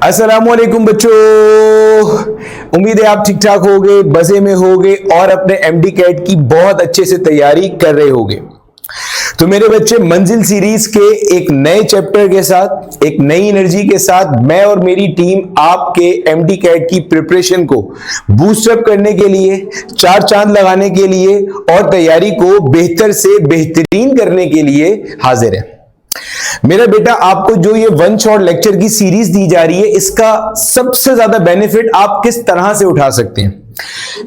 अस्सलामुअलैकुम बच्चों, उम्मीद है आप ठीक ठाक होगे, मजे में होगे और अपने एमडी कैट की बहुत अच्छे से तैयारी कर रहे होगे। तो मेरे बच्चे, मंजिल सीरीज के एक नए चैप्टर के साथ, एक नई एनर्जी के साथ मैं और मेरी टीम आपके एमडी कैट की प्रिपरेशन को बूस्टअप करने के लिए, चार चांद लगाने के लिए और तैयारी को बेहतर से बेहतरीन करने के लिए हाजिर है। मेरा बेटा, आपको जो ये वन शॉट लेक्चर की सीरीज दी जा रही है, इसका सबसे ज्यादा बेनिफिट आप किस तरह से उठा सकते हैं?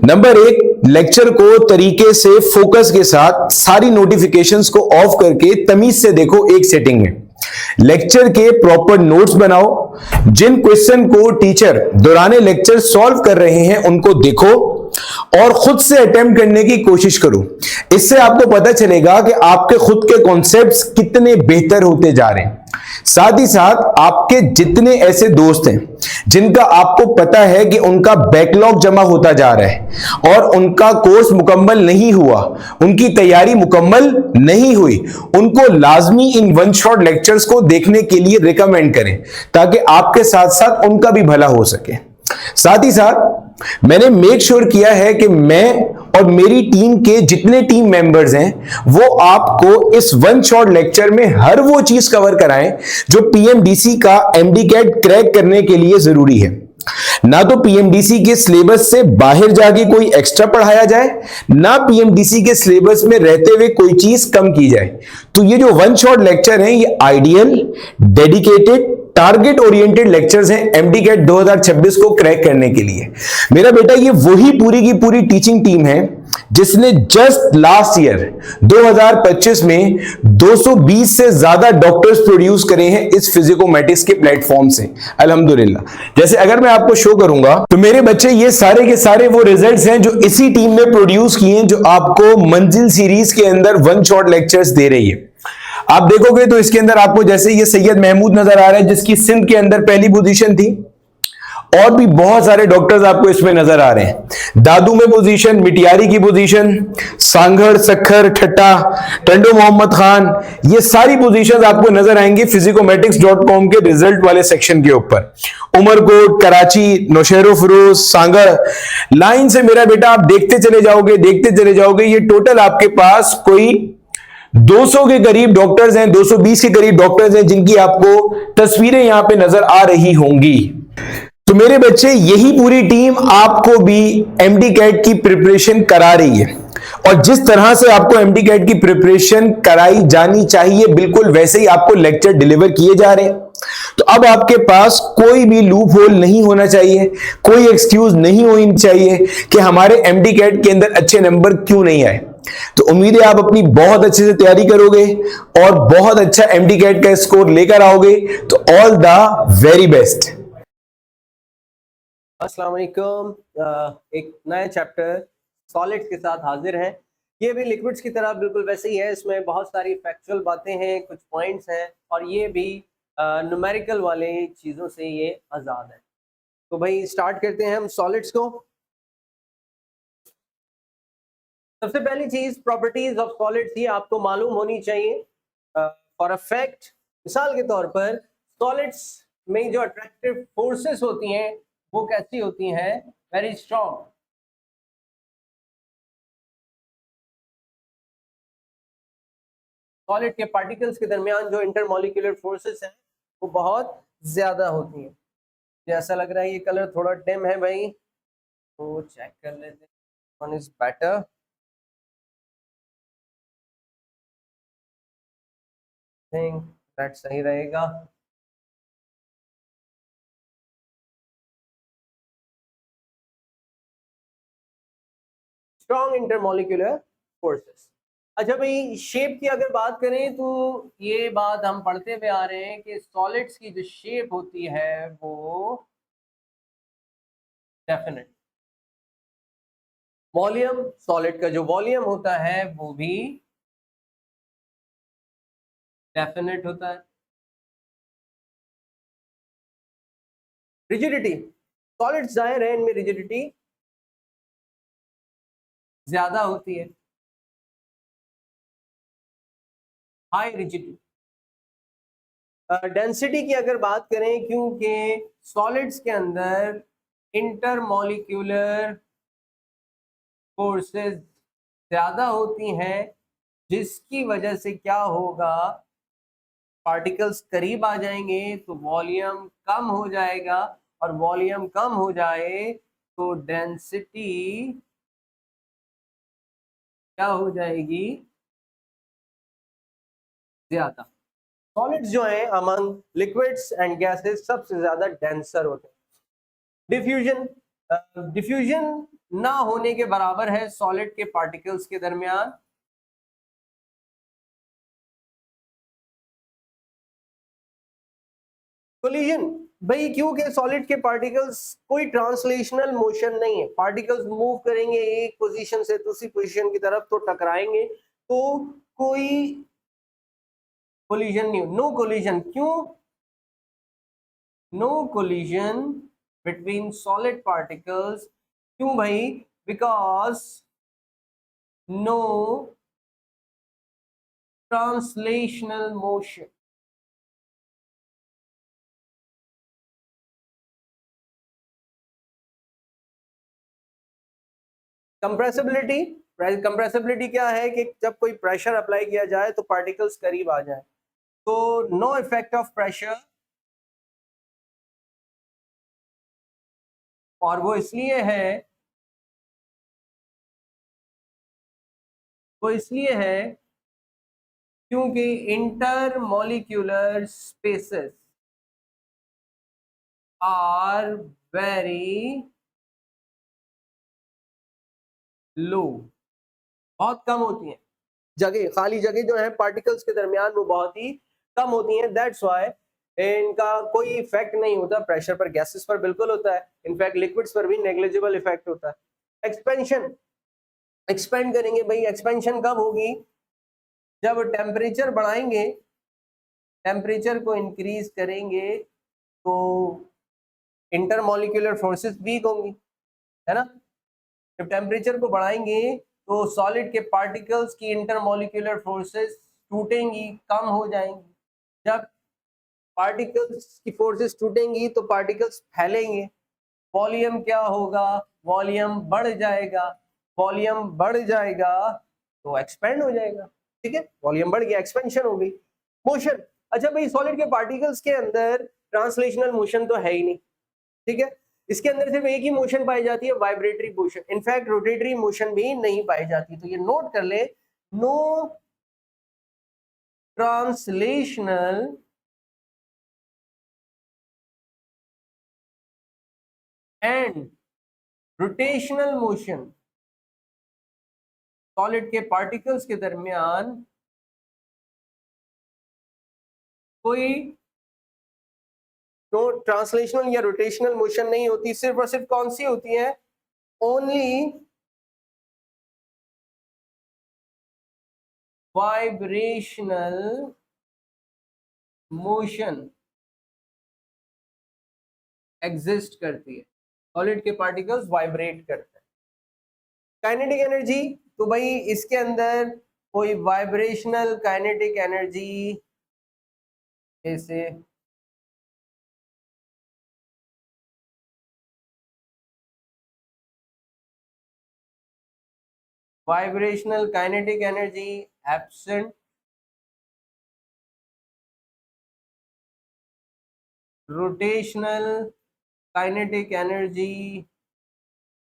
नंबर एक, लेक्चर को तरीके से फोकस के साथ सारी नोटिफिकेशंस को ऑफ करके तमीज से देखो एक सेटिंग में। लेक्चर के प्रॉपर नोट्स बनाओ। जिन क्वेश्चन को टीचर दौरान लेक्चर सॉल्व कर रहे हैं उनको देखो और खुद से अटेम्प्ट करने की कोशिश करो। इससे आपको पता चलेगा कि आपके खुद के कॉन्सेप्ट्स कितने बेहतर होते जा रहे हैं। साथ ही साथ आपके जितने ऐसे दोस्त हैं जिनका आपको पता है कि उनका बैकलॉग जमा होता जा रहा है और उनका कोर्स मुकम्मल नहीं हुआ, उनकी तैयारी मुकम्मल नहीं हुई, उनको लाजमी इन वन शॉट लेक्चर्स को देखने के लिए रिकमेंड करें ताकि आपके साथ साथ उनका भी भला हो सके। साथ ही साथ मैंने मेक श्योर किया है कि मैं और मेरी टीम के जितने टीम मेंबर्स हैं वो आपको इस वन शॉट लेक्चर में हर वो चीज कवर कराएं जो पीएमडीसी का एमडी कैट क्रैक करने के लिए जरूरी है। ना तो पीएमडीसी के सिलेबस से बाहर जाके कोई एक्स्ट्रा पढ़ाया जाए, ना पीएमडीसी के सिलेबस में रहते हुए कोई चीज कम की जाए। तो ये जो वन शॉट लेक्चर हैं ये ideal, dedicated, target oriented lectures हैं एमडी कैट 2026 को क्रैक करने के लिए। मेरा बेटा, ये वही पूरी की पूरी टीचिंग टीम है जिसने जस्ट लास्ट ईयर 2025 में 220 से ज्यादा डॉक्टर्स प्रोड्यूस करे हैं इस फिजिकोमैटिक्स के प्लेटफॉर्म से, अल्हम्दुलिल्लाह। जैसे अगर मैं आपको शो करूंगा तो मेरे बच्चे, ये सारे के सारे वो रिजल्ट्स हैं जो इसी टीम ने प्रोड्यूस किए हैं, जो आपको मंजिल सीरीज के अंदर वन शॉट लेक्चर्स दे रही है। आप देखोगे तो इसके अंदर आपको जैसे ये सैयद महमूद नजर आ रहा है जिसकी सिंध के अंदर पहली पोजीशन थी, और भी बहुत सारे डॉक्टर्स आपको इसमें नजर आ रहे हैं। दादू में पोजीशन, मिटियारी की पोजीशन, सांगड़, सखर, ठट्टा, टंडो मोहम्मद खान, ये सारी पोजीशंस आपको नजर आएंगी physicomatrix.com के रिजल्ट वाले सेक्शन के ऊपर। उमरकोट, कराची, नौशेरो फिरोज, सांगड़, लाइन से मेरा बेटा आप देखते चले जाओगे, देखते चले जाओगे। ये टोटल आपके पास कोई 200 के करीब डॉक्टर्स हैं, 220 के करीब डॉक्टर्स हैं जिनकी आपको तस्वीरें यहां पे नजर आ रही होंगी। तो मेरे बच्चे, यही पूरी टीम आपको भी एमडी कैट की प्रिपरेशन करा रही है और जिस तरह से आपको एमडी कैट की प्रिपरेशन कराई जानी चाहिए बिल्कुल वैसे ही आपको लेक्चर डिलीवर किए जा रहे हैं। तो अब आपके पास कोई भी लूप होल नहीं होना चाहिए, कोई एक्सक्यूज नहीं होनी चाहिए कि हमारे एमडी कैट के अंदर अच्छे नंबर क्यों नहीं आए। तो उम्मीद है आप अपनी बहुत अच्छे से तैयारी करोगे और बहुत अच्छा एमडी कैट का स्कोर लेकर आओगे। तो ऑल द वेरी बेस्ट। अस्सलाम वालेकुम। एक नया चैप्टर सॉलिड्स के साथ हाजिर हैं। ये भी लिक्विड्स की तरह बिल्कुल वैसे ही है, इसमें बहुत सारी फैक्चुअल बातें हैं, कुछ पॉइंट्स हैं और ये भी न्यूमेरिकल वाले चीज़ों से ये आज़ाद है। तो भाई स्टार्ट करते हैं हम सॉलिड्स को। सबसे पहली चीज़, प्रॉपर्टीज ऑफ सॉलिड्स ये आपको मालूम होनी चाहिए फॉर अ फैक्ट। मिसाल के तौर पर सॉलिड्स में जो अट्रैक्टिव फोर्सेस होती हैं वो कैसी होती हैं? Very strong. सॉलिड के पार्टिकल्स के दरमियान जो इंटरमॉलिक्यूलर फोर्सेस हैं वो बहुत ज्यादा होती हैं। जैसा लग रहा है ये कलर थोड़ा डिम है भाई, तो चेक कर लेते हैं। One is better. Think that सही रहेगा। Strong intermolecular forces. अच्छा भाई, शेप की अगर बात करें तो ये बात हम पढ़ते हुए आ रहे हैं कि सॉलिड्स की जो शेप होती है वो डेफिनेट, वॉल्यूम, सॉलिड का जो वॉल्यूम होता है वो भी डेफिनेट होता है। रिजिडिटी, सॉलिड्स जाहिर है इनमें रिजिडिटी ज्यादा होती है, हाई रिजिडिटी। डेंसिटी की अगर बात करें, क्योंकि सॉलिड्स के अंदर इंटरमॉलिक्यूलर फोर्सेस ज्यादा होती हैं, जिसकी वजह से क्या होगा, पार्टिकल्स करीब आ जाएंगे तो वॉल्यूम कम हो जाएगा, और वॉल्यूम कम हो जाए तो डेंसिटी क्या हो जाएगी, ज्यादा। सॉलिड्स जो है अमंग लिक्विड्स एंड गैसेस सबसे ज्यादा डेंसर होते हैं। डिफ्यूजन ना होने के बराबर है सॉलिड के पार्टिकल्स के दरमियान। कोलिजन, भाई क्योंकि सॉलिड के पार्टिकल्स कोई ट्रांसलेशनल मोशन नहीं है, पार्टिकल्स मूव करेंगे एक पोजीशन से दूसरी पोजीशन की तरफ तो टकराएंगे, तो कोई कोलिजन नहीं, नो कोलिजन। क्यों no collision between solid particles? क्यों भाई? Because no translational motion. Compressibility, compressibility क्या है कि जब कोई प्रेशर अप्लाई किया जाए तो पार्टिकल्स करीब आ जाए, तो नो इफेक्ट ऑफ प्रेशर, और वो इसलिए है क्योंकि inter molecular spaces are very low, बहुत कम होती हैं जगह, खाली जगह जो है पार्टिकल्स के दरमियान वो बहुत ही कम होती हैं। दैट्स व्हाई इनका कोई इफेक्ट नहीं होता प्रेशर पर। गैसेस पर बिल्कुल होता है, इनफैक्ट लिक्विड्स पर भी नेग्लिजिबल इफेक्ट होता है। एक्सपेंशन, एक्सपेंड करेंगे भाई, एक्सपेंशन कब होगी? जब टेम्परेचर बढ़ाएंगे, टेम्परेचर को इंक्रीज करेंगे तो इंटरमॉलिक्यूलर फोर्सेस वीक होंगी, है ना। जब टेम्परेचर को बढ़ाएंगे तो सॉलिड के पार्टिकल्स की इंटरमॉलिक्यूलर फोर्सेस टूटेंगी, कम हो जाएंगी। जब पार्टिकल्स की फोर्सेस टूटेंगी तो पार्टिकल्स फैलेंगे, वॉल्यूम क्या होगा, वॉल्यूम बढ़ जाएगा, वॉल्यूम बढ़ जाएगा तो एक्सपेंड हो जाएगा, ठीक है। वॉल्यूम बढ़ गया, एक्सपेंशन हो गई। मोशन, अच्छा भाई सॉलिड के पार्टिकल्स के अंदर ट्रांसलेशनल मोशन तो है ही नहीं, ठीक है। इसके अंदर सिर्फ एक ही मोशन पाई जाती है, vibratory motion, in fact rotatory motion भी नहीं पाई जाती। तो ये नोट कर ले, no translational and rotational motion solid के पार्टिकल्स के दरमियान कोई तो ट्रांसलेशनल या रोटेशनल मोशन नहीं होती। सिर्फ और सिर्फ कौन सी होती है? ओनली वाइब्रेशनल मोशन एग्जिस्ट करती है, सॉलिड के पार्टिकल्स वाइब्रेट करते हैं। काइनेटिक एनर्जी, तो भाई इसके अंदर कोई वाइब्रेशनल काइनेटिक एनर्जी जैसे vibrational kinetic energy absent, rotational kinetic energy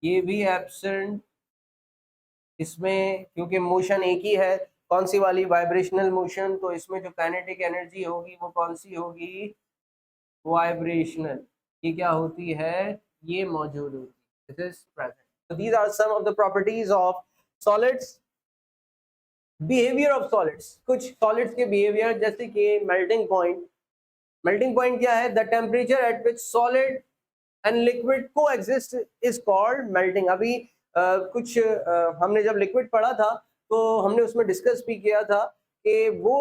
ये भी एब्सेंट। इसमें क्योंकि मोशन एक ही है, कौन सी वाली? वाइब्रेशनल मोशन, तो इसमें जो काइनेटिक एनर्जी होगी वो कौन सी होगी? वाइब्रेशनल। ये क्या होती है? ये मौजूद होती है, this is present. So these are some of the properties of solids. Behaviour of solids, कुछ सॉलिड्स के बिहेवियर, जैसे कि मेल्टिंग पॉइंट। मेल्टिंग पॉइंट क्या है? The temperature at which solid and liquid को एग्जिस्ट इज कॉल्ड मेल्टिंग। अभी हमने जब लिक्विड पढ़ा था तो हमने उसमें डिस्कस भी किया था कि वो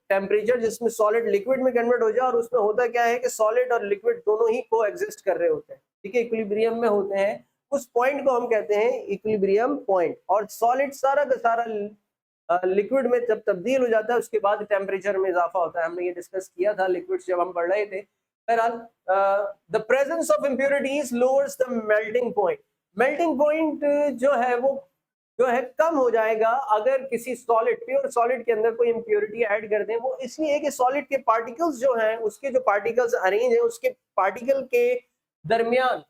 टेम्परेचर जिसमें सॉलिड लिक्विड में कन्वर्ट हो जाए, और उसमें होता क्या है कि सॉलिड और लिक्विड दोनों ही को एग्जिस्ट कर रहे होते हैं, ठीक है, इक्विलिब्रियम में होते हैं। उस पॉइंट को हम कहते हैं इक्विलिब्रियम पॉइंट। और सॉलिड सारा का सारा लिक्विड में जब तब्दील हो जाता है उसके बाद टेम्परेचर में इजाफा होता है। हमने ये डिस्कस किया था लिक्विड्स जब हम पढ़ रहे थे। बहरहाल the presence of impurities lowers the melting point. Melting point जो है वो जो है कम हो जाएगा अगर किसी सॉलिड, प्योर सॉलिड के अंदर कोई इम्प्योरिटी ऐड कर दें। वो इसलिए कि सॉलिड के पार्टिकल्स जो हैं, उसके जो पार्टिकल्स अरेंज हैं, उसके पार्टिकल के दरमियान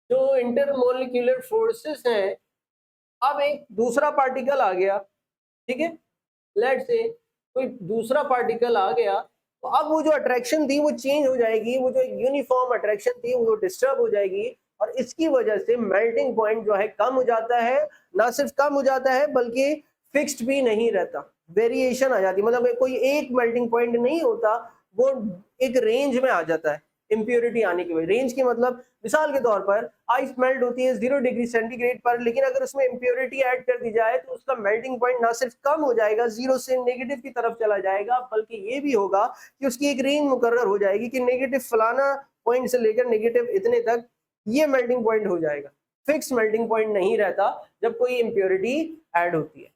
जो इंटरमोलिक्यूलर फोर्सेस हैं, अब एक दूसरा पार्टिकल आ गया, ठीक है, लेट्स से कोई दूसरा पार्टिकल आ गया, तो अब वो जो अट्रैक्शन थी वो चेंज हो जाएगी, वो जो यूनिफॉर्म अट्रैक्शन थी वो डिस्टर्ब हो जाएगी, और इसकी वजह से मेल्टिंग पॉइंट जो है कम हो जाता है। ना सिर्फ कम हो जाता है बल्कि फिक्स्ड भी नहीं रहता, वेरिएशन आ जाती है। मतलब कोई एक मेल्टिंग पॉइंट नहीं होता, वो एक रेंज में आ जाता है इम्प्योरिटी आने की वजह। रेंज की मतलब मिसाल के तौर पर आइस मेल्ट होती है 0 डिग्री सेंटीग्रेड पर, लेकिन अगर उसमें इम्प्योरिटी ऐड कर दी जाए तो उसका मेल्टिंग पॉइंट ना सिर्फ कम हो जाएगा, 0 से नेगेटिव की तरफ चला जाएगा, बल्कि ये भी होगा कि उसकी एक रेंज मुकर्रर हो जाएगी कि नेगेटिव फलाना पॉइंट से लेकर नेगेटिव इतने तक ये मेल्टिंग पॉइंट हो जाएगा। फिक्स मेल्टिंग पॉइंट नहीं रहता जब कोई इम्प्योरिटी ऐड होती है।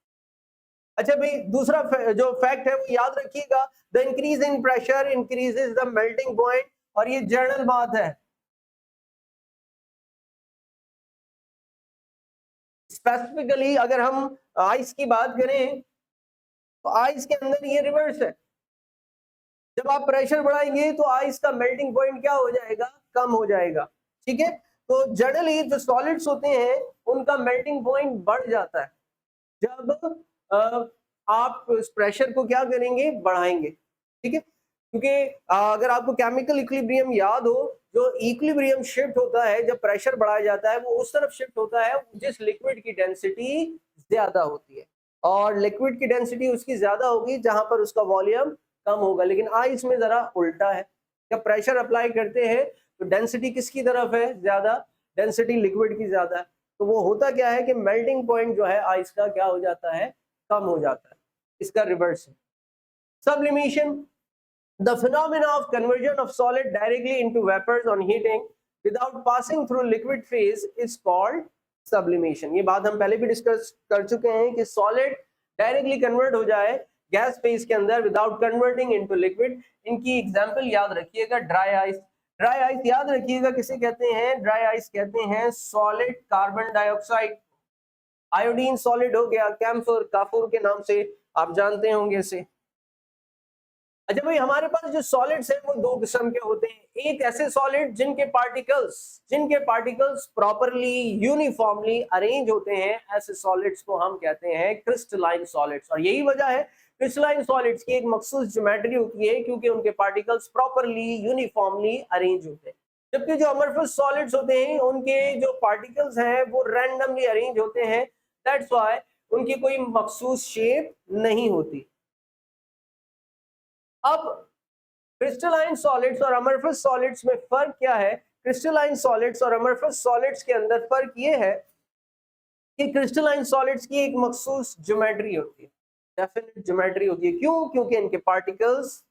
अच्छा भाई, दूसरा जो फैक्ट है वो याद रखिएगा, the increase in pressure increases the melting point, और ये जनरल बात है। स्पेसिफिकली अगर हम आइस की बात करें तो आइस के अंदर ये रिवर्स है। जब आप प्रेशर बढ़ाएंगे तो आइस का मेल्टिंग पॉइंट क्या हो जाएगा, कम हो जाएगा, ठीक है। तो जनरली जो सॉलिड्स होते हैं उनका मेल्टिंग पॉइंट बढ़ जाता है जब आप उस प्रेशर को क्या करेंगे, बढ़ाएंगे, ठीक है। क्योंकि अगर आपको केमिकल इक्विलिब्रियम याद हो, जो इक्विलिब्रियम शिफ्ट होता है जब प्रेशर बढ़ाया जाता है, वो उस तरफ शिफ्ट होता है जिस लिक्विड की डेंसिटी ज्यादा होती है, और लिक्विड की डेंसिटी उसकी ज्यादा होगी जहां पर उसका वॉल्यूम कम होगा। लेकिन आइस में जरा उल्टा है, जब प्रेशर अप्लाई करते हैं तो डेंसिटी किसकी तरफ है, ज्यादा, डेंसिटी लिक्विड की ज्यादा है। तो वो होता क्या है कि मेल्टिंग पॉइंट जो है आइस का क्या हो जाता है, कम हो जाता है। इसका रिवर्स है sublimation, the phenomena of conversion of solid directly into vapors on heating without passing through liquid phase is called sublimation। ये बात हम पहले भी डिस्कस कर चुके हैं कि सॉलिड डायरेक्टली कन्वर्ट हो जाए गैस फेज के अंदर विदाउट कन्वर्टिंग इनटू लिक्विड। इनकी एग्जांपल याद रखिएगा, ड्राई आइस। ड्राई आइस याद रखिएगा किसे कहते हैं, ड्राई आइस कहते हैं solid carbon dioxide. Iodine solid हो गया, कैम्फर, काफूर के नाम से आप जानते होंगे इसे। अच्छा भाई, हमारे पास जो सॉलिड्स हैं वो दो किस्म के होते हैं। एक ऐसे सॉलिड जिनके पार्टिकल्स प्रॉपरली यूनिफॉर्मली अरेंज होते हैं, ऐसे सॉलिड्स को हम कहते हैं क्रिस्टलाइन सॉलिड्स। और यही वजह है क्रिस्टलाइन सॉलिड्स की एक मखसूस ज्योमेट्री होती है, क्योंकि उनके पार्टिकल्स प्रॉपरली यूनिफॉर्मली अरेंज होते हैं। जबकि जो अमरफस सॉलिड्स होते हैं उनके जो पार्टिकल्स हैं वो रैंडमली अरेंज होते हैं, दैट्स व्हाई उनकी कोई मखसूस शेप नहीं होती। अब क्रिस्टलाइन सॉलिड्स और अमरफस सॉलिड्स में फर्क क्या है? क्रिस्टलाइन सॉलिड्स और अमरफस सॉलिड्स के अंदर फर्क ये है कि क्रिस्टलाइन सॉलिड्स की एक मखसूस ज्योमेट्री होती है, डेफिनेट ज्योमेट्री होती है। क्यों? क्योंकि इनके पार्टिकल्स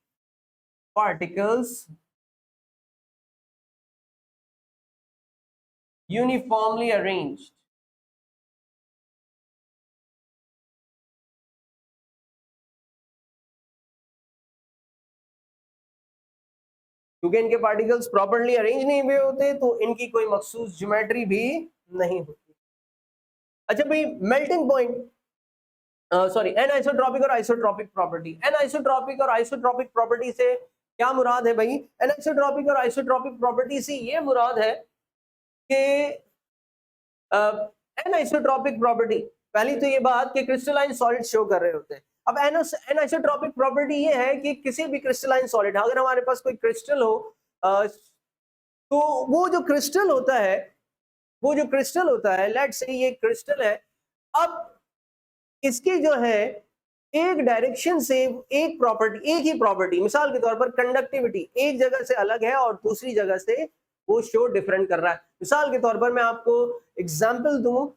यूनिफॉर्मली अरेंज्ड। क्योंकि इनके पार्टिकल्स प्रॉपर्ली अरेंज नहीं हुए होते तो इनकी कोई मखसूस ज्योमेट्री भी नहीं होती। अच्छा भाई, मेल्टिंग पॉइंट सॉरी एनआइसोट्रॉपिक और आइसोट्रॉपिक प्रॉपर्टी। एनआइसोट्रॉपिक और आइसोट्रॉपिक प्रॉपर्टी से क्या मुराद है भाई? एनआइसोट्रॉपिक और आइसोट्रॉपिक प्रॉपर्टी से ये मुराद है कि एनआइसोट्रॉपिक प्रॉपर्टी, पहली तो ये बात कि क्रिस्टलाइन सॉलिड शो कर रहे होते हैं। अब एनआइसोट्रॉपिक प्रॉपर्टी ये है कि किसी भी क्रिस्टलाइन सॉलिड, अगर हमारे पास कोई क्रिस्टल हो तो वो जो क्रिस्टल होता है, लेट्स से ये क्रिस्टल है, अब इसकी जो है एक डायरेक्शन से एक ही प्रॉपर्टी, मिसाल के तौर पर कंडक्टिविटी एक जगह से अलग है और दूसरी जगह से वो शो डिफरेंट कर रहा है। मिसाल के तौर पर मैं आपको एग्जांपल दूं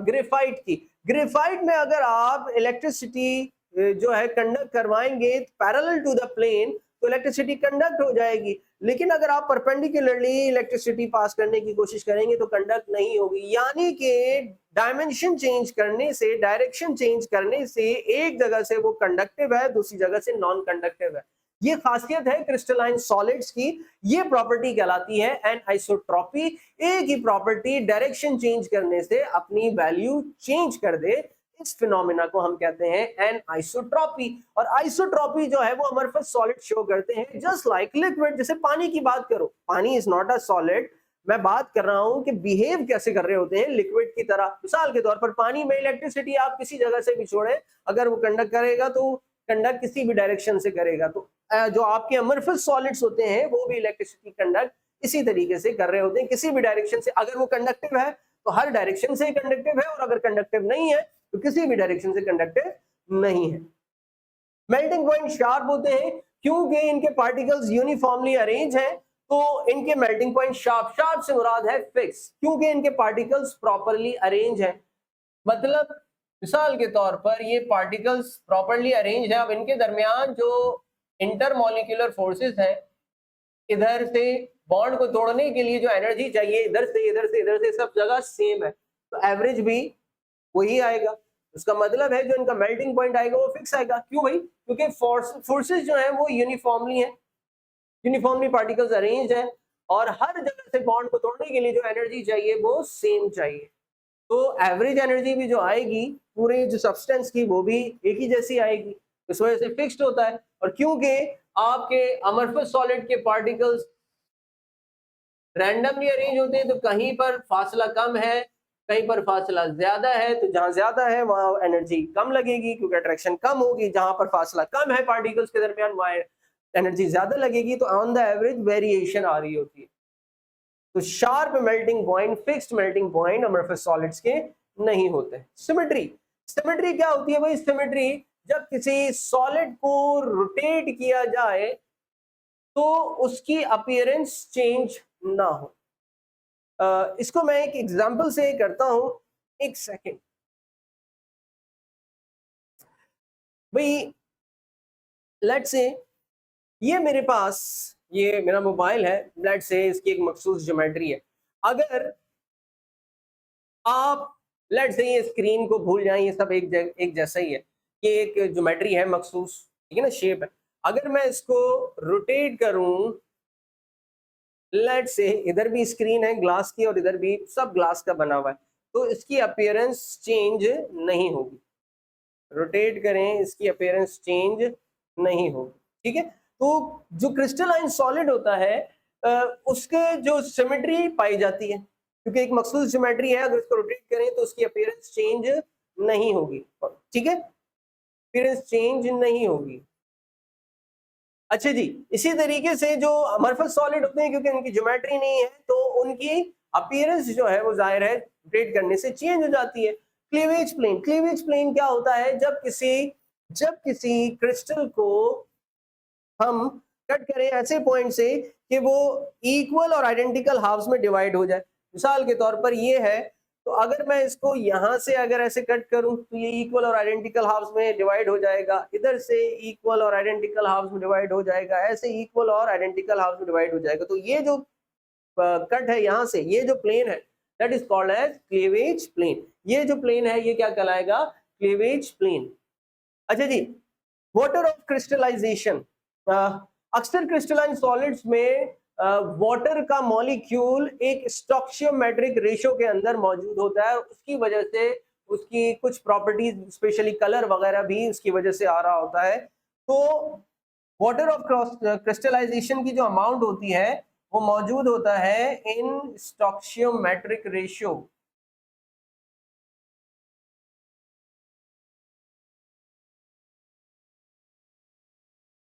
ग्रेफाइट की। ग्रेफाइट में अगर आप इलेक्ट्रिसिटी जो है कंडक्ट करवाएंगे पैरेलल टू द प्लेन, तो तो इलेक्ट्रिसिटी कंडक्ट हो जाएगी। लेकिन अगर आप परपेंडिकुलरली इलेक्ट्रिसिटी पास करने की कोशिश करेंगे तो कंडक्ट नहीं होगी। यानी कि डायमेंशन चेंज करने से, डायरेक्शन चेंज करने से एक जगह से वो कंडक्टिव है, दूसरी जगह से नॉन कंडक्टिव है। ये खासियत है क्रिस्टलाइन सॉलिड्स की। ये प्रॉपर्टी कहलाती है एनआइसोट्रॉपी। एक ही प्रॉपर्टी डायरेक्शन चेंज करने से अपनी वैल्यू चेंज कर दे, इस फिनोमिना को हम कहते हैं एनआइसोट्रॉपी। और आइसोट्रॉपी जो है वो अमरफस सॉलिड शो करते हैं जस्ट लाइक लिक्विड। जैसे पानी की बात करो, पानी इज नॉट अ सॉलिड, मैं बात कर रहा हूं कि बिहेव कैसे कर रहे होते हैं लिक्विड की तरह। मिसाल के तौर पर पानी में इलेक्ट्रिसिटी आप किसी जगह से भी छोड़े, अगर वो कंडक्ट करेगा तो कंडक्ट किसी भी डायरेक्शन से करेगा। तो जो आपके अमरफस सॉलिड्स होते हैं वो भी इलेक्ट्रिसिटी कंडक्ट इसी तरीके से कर रहे होते हैं, किसी भी डायरेक्शन से। अगर वो कंडक्टिव है तो हर डायरेक्शन से कंडक्टिव है, और अगर कंडक्टिव नहीं है तो किसी भी डायरेक्शन से कंडक्टिव नहीं है। मेल्टिंग पॉइंट शार्प होते हैं क्योंकि इनके पार्टिकल्स यूनिफॉर्मली अरेंज हैं, तो इनके मेल्टिंग पॉइंट शार्प। शार्प से मुराद है फिक्स, क्योंकि इनके पार्टिकल्स प्रॉपर्ली अरेंज हैं। मतलब मिसाल के तौर पर ये पार्टिकल्स प्रॉपर्ली अरेंज है। अब इनके दरमियान जो इंटरमॉलिक्यूलर फोर्सेस हैं, इधर से बॉन्ड को तोड़ने के लिए जो एनर्जी चाहिए, इधर से इधर से इधर से सब जगह सेम है, तो एवरेज भी वही आएगा। उसका मतलब है जो इनका मेल्टिंग पॉइंट आएगा वो फिक्स आएगा। क्यों भाई? क्योंकि फोर्सेस जो है वो यूनिफॉर्मली है, यूनिफॉर्मली पार्टिकल्स अरेंज है, और हर जगह से बॉन्ड को तोड़ने के लिए जो एनर्जी चाहिए वो सेम चाहिए। तो एवरेज एनर्जी भी जो आएगी पूरे जो सब्सटेंस की वो भी एक ही जैसी आएगी, इस वजह से फिक्स्ड होता है। और क्योंकि आपके अमरफस सॉलिड के पार्टिकल्स रैंडमली अरेंज होते हैं, तो कहीं पर फासला कम है, कहीं पर फासला ज्यादा है, तो जहां ज्यादा है वहां एनर्जी कम लगेगी क्योंकि अट्रैक्शन कम होगी। जहां पर फासला कम है पार्टिकल्स के दरमियान वहां एनर्जी ज्यादा लगेगी, तो ऑन द एवरेज वेरिएशन आ रही होती है। तो sharp melting point, fixed melting point amorphous solids के नहीं होते। सिमेट्री, सिमेट्री क्या होती है भाई? सिमेट्री जब किसी सॉलिड को रोटेट किया जाए तो उसकी अपीयरेंस चेंज ना हो। इसको मैं एक एग्जांपल से करता हूं, एक सेकेंड भाई। लेट्स से ये मेरे पास, ये मेरा मोबाइल है, लेट्स से इसकी एक मखसूस ज्योमेट्री है। अगर आप लेट्स से ये स्क्रीन को भूल जाएं, ये सब एक जैसा ही है, ये एक ज्योमेट्री है मखसूस, ठीक है ना, शेप है। अगर मैं इसको रोटेट करूं, लेट्स से इधर भी स्क्रीन है ग्लास की और इधर भी सब ग्लास का बना हुआ है, तो इसकी अपीयरेंस चेंज नहीं होगी। रोटेट करें, इसकी अपीयरेंस चेंज नहीं होगी, ठीक है। तो जो क्रिस्टलाइन सॉलिड होता है उसके जो सिमेट्री पाई जाती है, क्योंकि एक मखसूस ज्योमेट्री है, अगर इसको रोटेट करें तो उसकी अपीयरेंस चेंज नहीं होगी, ठीक है, अपीयरेंस चेंज नहीं होगी। अच्छा जी, इसी तरीके से जो अमरफस सॉलिड होते हैं, क्योंकि उनकी ज्योमेट्री नहीं है तो उनकी अपीयरेंस जो है वो जाहिर है रोटेट करने से चेंज हो जाती है। क्लीवेज प्लेन, क्लीवेज प्लेन क्या होता है? जब किसी क्रिस्टल को हम कट करें ऐसे पॉइंट से कि वो इक्वल और आइडेंटिकल हाफ्स में डिवाइड हो जाए। मिसाल के तौर पर ये है, तो अगर मैं इसको यहां से अगर ऐसे कट करूं तो ये इक्वल और आइडेंटिकल हाफ्स में डिवाइड हो जाएगा, इधर से इक्वल और आइडेंटिकल हाफ्स में डिवाइड हो जाएगा, ऐसे इक्वल और आइडेंटिकल हाफ्स में डिवाइड हो जाएगा। तो ये जो कट है यहां से, ये जो प्लेन है that is called as cleavage plane. ये जो प्लेन है ये क्या कहलाएगा? Cleavage plane. अच्छा जी, वाटर ऑफ क्रिस्टलाइजेशन। अक्सर क्रिस्टलाइन सॉलिड्स में वाटर का मॉलिक्यूल एक स्टोक्सियोमेट्रिक रेशो के अंदर मौजूद होता है, उसकी वजह से उसकी कुछ प्रॉपर्टीज, स्पेशली कलर वगैरह भी उसकी वजह से आ रहा होता है। तो वाटर ऑफ क्रिस्टलाइजेशन की जो अमाउंट होती है वो मौजूद होता है इन स्टोक्सियोमेट्रिक रेशियो।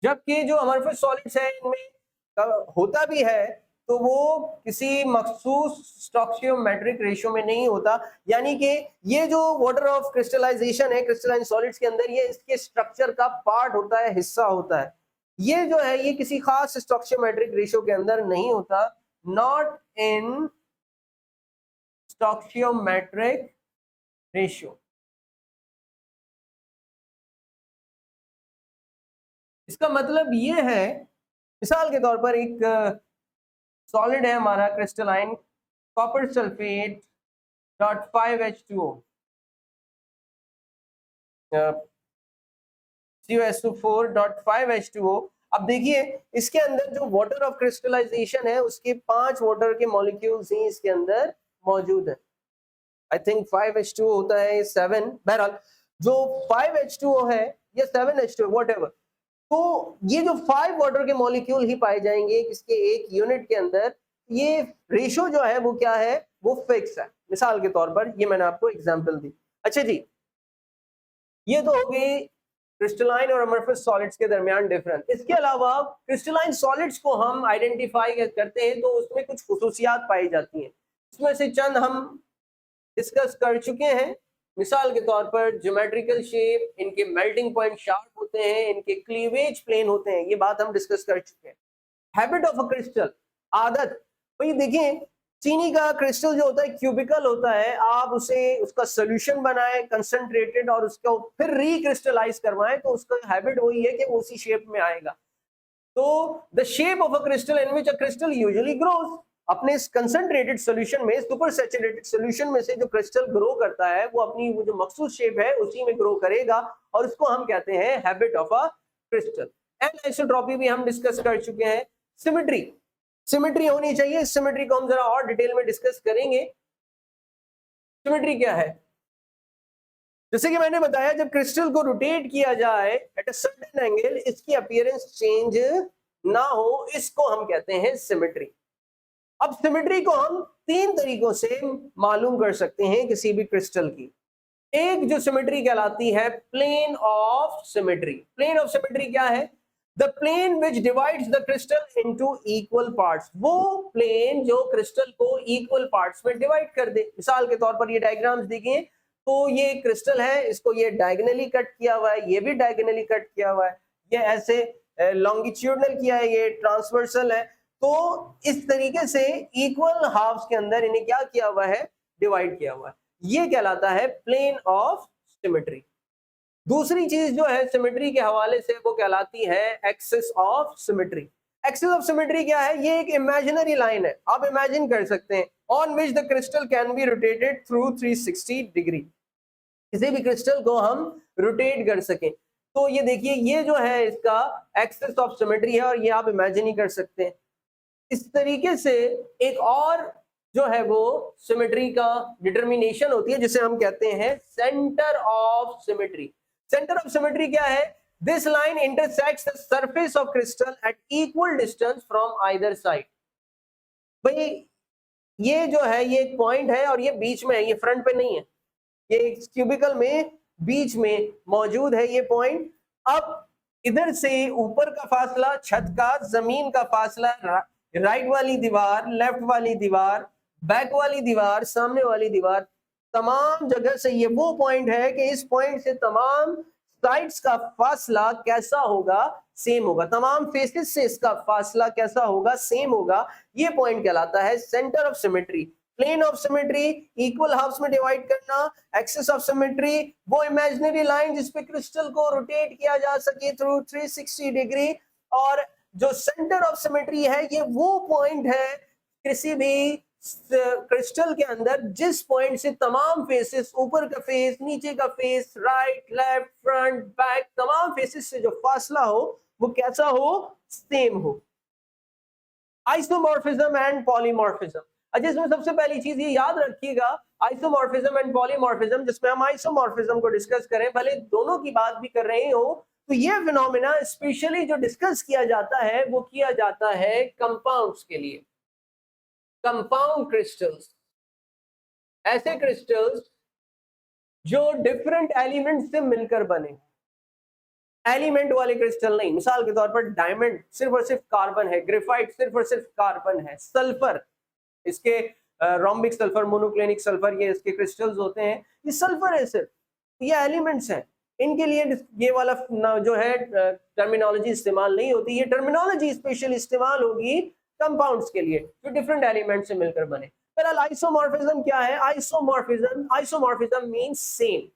जबकि जो अमरफस सॉलिड्स है इनमें होता भी है तो वो किसी मखसूस स्टोक्सियोमेट्रिक रेशियो में नहीं होता। यानी कि ये जो वाटर ऑफ क्रिस्टलाइजेशन है क्रिस्टलाइन सॉलिड्स के अंदर, ये इसके स्ट्रक्चर का पार्ट होता है, हिस्सा होता है। ये जो है ये किसी खास स्टोक्सियोमेट्रिक रेशियो के अंदर नहीं होता, नॉट इन स्टोक्सियोमेट्रिक रेशियो। इसका मतलब ये है मिसाल के तौर पर एक सॉलिड है हमारा crystalline copper sulphate dot 5H2O CuSO4.5H2O। अब देखिए इसके अंदर जो वाटर ऑफ क्रिस्टलाइजेशन है उसके 5 वाटर के मॉलिक्यूल्स ही इसके अंदर मौजूद है। आई थिंक 5H2O होता है 7, बहरहाल जो 5H2O है या 7H2O व्हाटएवर, तो ये जो 5 वाटर के मॉलिक्यूल ही पाए जाएंगे किसके एक यूनिट के अंदर। ये रेशो जो है वो क्या है, वो फिक्स है। मिसाल के तौर पर ये मैंने आपको एग्जांपल दी। अच्छा जी, ये तो हो गई क्रिस्टलाइन और अमरफस सॉलिड्स के दरमियान डिफरेंस। इसके अलावा क्रिस्टलाइन सॉलिड्स को हम आइडेंटिफाई करते हैं तो उसमें कुछ खुसूसियात पाई जाती हैं। इसमें से चंद हम डिस्कस कर चुके हैं। मिसाल के तौर पर ज्योमेट्रिकल शेप, इनके मेल्टिंग पॉइंट शार्प होते हैं, इनके क्लीवेज प्लेन होते हैं, ये बात हम डिस्कस कर चुके हैं। हैबिट ऑफ अ क्रिस्टल, आदत। भाई देखिए चीनी का क्रिस्टल जो होता है क्यूबिकल होता है, आप उसे उसका सोल्यूशन बनाएं कंसंट्रेटेड और उसको फिर रिक्रिस्टलाइज करवाएं तो उसका हैबिट वही है कि वो उसी शेप में आएगा। तो the shape of a crystal in which a crystal usually grows, अपने इस कंसंट्रेटेड सॉल्यूशन में, सुपर सैचुरेटेड सॉल्यूशन में से जो क्रिस्टल ग्रो करता है वो अपनी वो जो मखसूस शेप है उसी में ग्रो करेगा और उसको हम कहते हैं habit of a crystal. Anisotropy भी हम डिस्कस कर चुके हैं। सिमेट्री, सिमेट्री होनी चाहिए, सिमेट्री को हम जरा और डिटेल में डिस्कस करेंगे। सिमेट्री क्या है, जैसे कि मैंने बताया जब क्रिस्टल को रोटेट किया जाए एट अ सर्टेन एंगल, इसकी अपीयरेंस चेंज ना हो, इसको हम कहते हैं सिमेट्री। अब सिमेट्री को हम 3 तरीकों से मालूम कर सकते हैं किसी भी क्रिस्टल की। एक जो सिमेट्री कहलाती है plane of symmetry. Plane of symmetry क्या है, the plane which divides the crystal into equal parts, वो प्लेन जो क्रिस्टल को इक्वल पार्ट्स में डिवाइड कर दे। मिसाल के तौर पर ये डायग्राम्स देखिए, तो ये क्रिस्टल है, इसको ये डायगोनली कट किया हुआ है, ये भी डायगोनली कट किया हुआ है, ये ऐसे लॉन्गिट्यूडनल किया है, ये ट्रांसवर्सल है। तो इस तरीके से इक्वल हाफ्स के अंदर इन्हें क्या किया हुआ है, डिवाइड किया हुआ है। ये कहलाता है प्लेन ऑफ सिमेट्री। दूसरी चीज जो है सिमेट्री के हवाले से वो कहलाती है axis of symmetry. Axis of symmetry क्या है, ये एक इमेजिनरी लाइन है, आप इमेजिन कर सकते हैं, on which the crystal can be rotated through 360 degree, किसी भी क्रिस्टल को हम रोटेट कर सकें। तो ये देखिए ये जो है इसका एक्सिस ऑफ सिमेट्री है और ये आप इमेजिन ही कर सकते हैं। इस तरीके से एक और जो है वो सिमेट्री का डिटर्मिनेशन होती है जिसे हम कहते हैं centre of symmetry. Centre of symmetry क्या है, this line intersects the surface of crystal at equal distance from either side. भाई ये जो है ये एक पॉइंट है और ये बीच में है, ये फ्रंट पे नहीं है, ये क्यूबिकल में बीच में मौजूद है ये पॉइंट। अब इधर से ऊपर का फासला, छत का, जमीन का फासला, राइट वाली दीवार, लेफ्ट वाली दीवार, बैक वाली दीवार, सामने वाली दीवार, तमाम जगह से ये वो पॉइंट है कि इस पॉइंट से तमाम साइड्स का फासला कैसा होगा, सेम होगा, तमाम फेसेस से इसका फासला कैसा होगा, सेम होगा। ये पॉइंट कहलाता है centre of symmetry. Plane of symmetry, equal halves में डिवाइड करना। एक्सिस ऑफ सिमेट्री, वो इमेजिनरी लाइन जिसपे क्रिस्टल को रोटेट किया जा सके थ्रू 360 डिग्री। और जो सेंटर ऑफ सिमेट्री है ये वो पॉइंट है किसी भी क्रिस्टल के अंदर जिस पॉइंट से तमाम फेसेस, ऊपर का फेस, नीचे का face, right, left, front, back, तमाम फेसेस से जो फासला हो वो कैसा हो, सेम हो। Isomorphism and polymorphism. अच्छा इसमें सबसे पहली चीज ये याद रखिएगा, आइसोमॉर्फिज्म एंड पॉलीमॉर्फिज्म, जिसमें हम आइसोमॉर्फिज्म को डिस्कस करें, भले दोनों की बात भी कर रहे हो, तो ये फिनोमेना स्पेशली जो डिस्कस किया जाता है वो किया जाता है कंपाउंड्स के लिए। कंपाउंड क्रिस्टल्स, ऐसे क्रिस्टल्स जो डिफरेंट एलिमेंट से मिलकर बने, एलिमेंट वाले क्रिस्टल नहीं। मिसाल के तौर पर डायमंड सिर्फ और सिर्फ कार्बन है, ग्रेफाइट सिर्फ और सिर्फ कार्बन है, सल्फर, इसके रोम्बिक सल्फर, मोनोक्लिनिक सल्फर, ये इसके क्रिस्टल्स होते हैं, ये सल्फर है सिर्फ, ये एलिमेंट्स हैं। इनके लिए ये वाला जो है टर्मिनोलॉजी इस्तेमाल नहीं होती, ये टर्मिनोलॉजी स्पेशल इस्तेमाल होगी कंपाउंड्स के लिए जो डिफरेंट एलिमेंट से मिलकर बने। फिलहाल आइसोमॉर्फिज्म क्या है, आइसोमॉर्फिज्म मींस सेम।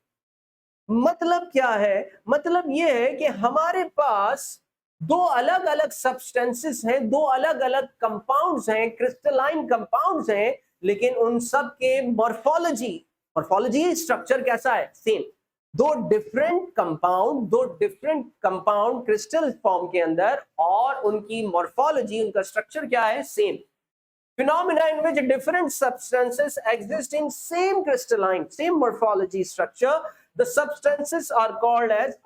मतलब क्या है, मतलब ये है कि हमारे पास दो अलग अलग सब्सटेंसेस हैं, दो अलग अलग कंपाउंड्स हैं, क्रिस्टलाइन कंपाउंड्स हैं, लेकिन उन सब के मॉर्फोलॉजी स्ट्रक्चर कैसा है? सेम। दो डिफरेंट कंपाउंड क्रिस्टल फॉर्म के अंदर, और उनकी मॉर्फोलॉजी, उनका स्ट्रक्चर क्या है? Same. Phenomena in which different substances exist in same morphology structure, the substances are called as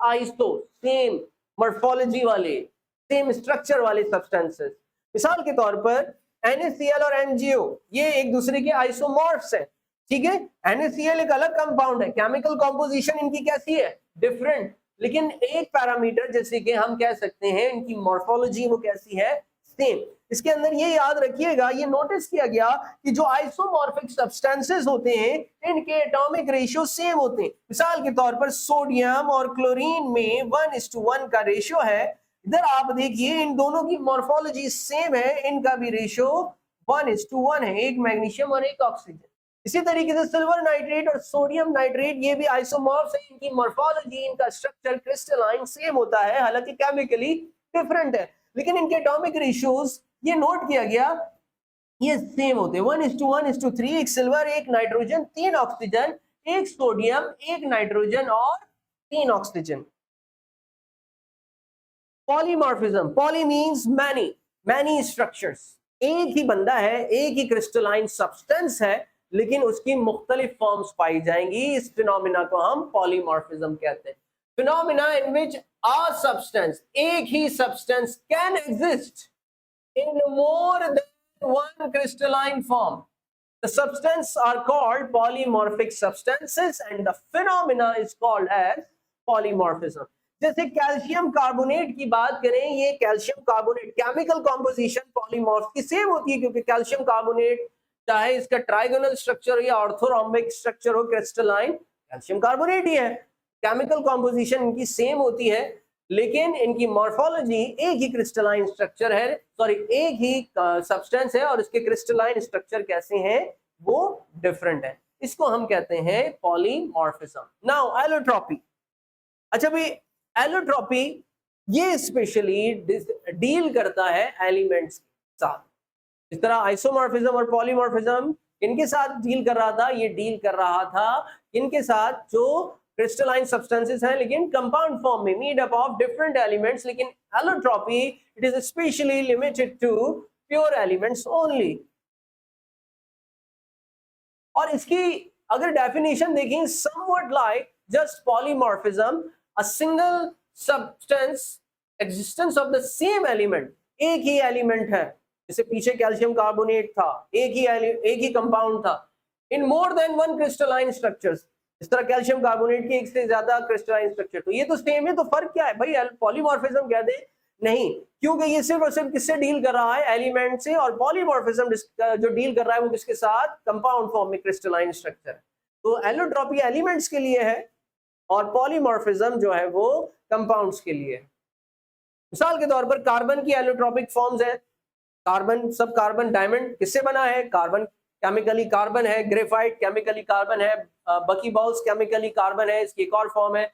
same morphology वाले, same structure वाले substances। मिसाल के तौर पर NaCl और MgO ये एक दूसरे के आइसोमॉर्फ्स हैं, ठीक है। NaCl एक अलग कंपाउंड है, केमिकल कॉम्पोजिशन इनकी कैसी है? डिफरेंट, लेकिन एक पैरामीटर जैसे कि हम कह सकते हैं इनकी मॉर्फोलॉजी वो कैसी है? सेम। इसके अंदर ये याद रखिएगा, ये नोटिस किया गया कि जो आइसोमॉर्फिक सब्सटेंसेस होते हैं इनके एटॉमिक रेशियो सेम होते हैं। मिसाल के तौर पर सोडियम और क्लोरीन में 1:1 का रेशियो है। इधर आप देखिए इन दोनों की मॉर्फोलॉजी सेम है, इनका भी रेशियो 1:1 है, एक मैग्नीशियम और एक ऑक्सीजन। इसी तरीके से सिल्वर नाइट्रेट और सोडियम नाइट्रेट ये भी आइसोमॉर्फ्स हैं, इनकी मॉर्फोलॉजी, इनका स्ट्रक्चर क्रिस्टलाइन सेम होता है, हालांकि केमिकली डिफरेंट है, लेकिन इनके एटॉमिक रेशियोज ये नोट किया गया ये सेम होते हैं, 1:1:3, एक सिल्वर, एक नाइट्रोजन, 3 ऑक्सीजन, एक सोडियम, एक नाइट्रोजन और 3 oxygen. Polymorphism, poly means many structures, एक ही बंदा है, एक ही क्रिस्टलाइन सब्सटेंस है, लेकिन उसकी मुख्तलिफ फॉर्म्स पाई जाएंगी। इस फिनोमिना को हम पॉलीमॉर्फिज्म कहते हैं। Phenomena in which a substance, एक ही substance can exist in more than one crystalline form. The substances are called polymorphic substances and the phenomena is called as polymorphism. जैसे कैल्शियम कार्बोनेट की बात करें, ये calcium carbonate chemical composition polymorph की same होती है, क्योंकि कैल्शियम कार्बोनेट चाहे इसका ट्राइगोनल स्ट्रक्चर हो या ऑर्थोरोम्बिक स्ट्रक्चर हो, क्रिस्टलाइन कैल्शियम कार्बोनेट ही है। केमिकल कॉम्पोजिशन इनकी सेम होती है, लेकिन इनकी मॉर्फोलॉजी, एक ही क्रिस्टलाइन स्ट्रक्चर है, एक ही सब्सटेंस है और इसके क्रिस्टलाइन स्ट्रक्चर कैसे हैं? वो डिफरेंट है। इसको हम कहते हैं पॉलीमॉर्फिज्म। Now allotropy. अच्छा भाई, एलोट्रॉपी ये स्पेशली डील करता है एलिमेंट्स के साथ। इस तरह आइसोमॉर्फिज्म और पॉलीमॉर्फिज्म इनके साथ डील कर रहा था, ये डील कर रहा था इनके साथ जो क्रिस्टलाइन सब्सटेंसेस हैं, लेकिन कंपाउंड फॉर्म में, made up of different elements. लेकिन allotropy it is specially limited to pure elements only. और इसकी अगर डेफिनेशन देखें, somewhat like just polymorphism, a single substance existence of the same element, एक ही एलिमेंट है, जैसे पीछे कैल्शियम कार्बोनेट था, एक ही कंपाउंड था, in more than one crystalline structures. इस तरह कैल्शियम कार्बोनेट की एक से ज्यादा क्रिस्टलाइन स्ट्रक्चर, तो ये तो सेम है, तो फर्क क्या है भाई? पॉलीमॉर्फिज्म कह दे? नहीं, क्योंकि ये सिर्फ और सिर्फ किससे डील कर रहा है? एलिमेंट से। और पॉलीमॉर्फिज्म जो डील कर रहा है वो किसके साथ? कंपाउंड फॉर्म में क्रिस्टलाइन स्ट्रक्चर। तो एलोट्रॉपी एलिमेंट्स के लिए है और पॉलीमॉर्फिज्म जो है वो कंपाउंड्स के लिए है। मिसाल के तौर पर कार्बन की एलोट्रॉपिक फॉर्म्स है। कार्बन डायमंड किससे बना है? कार्बन केमिकली कार्बन है, ग्रेफाइट केमिकली कार्बन है, बकीबॉल्स केमिकली कार्बन है, इसकी एक और फॉर्म है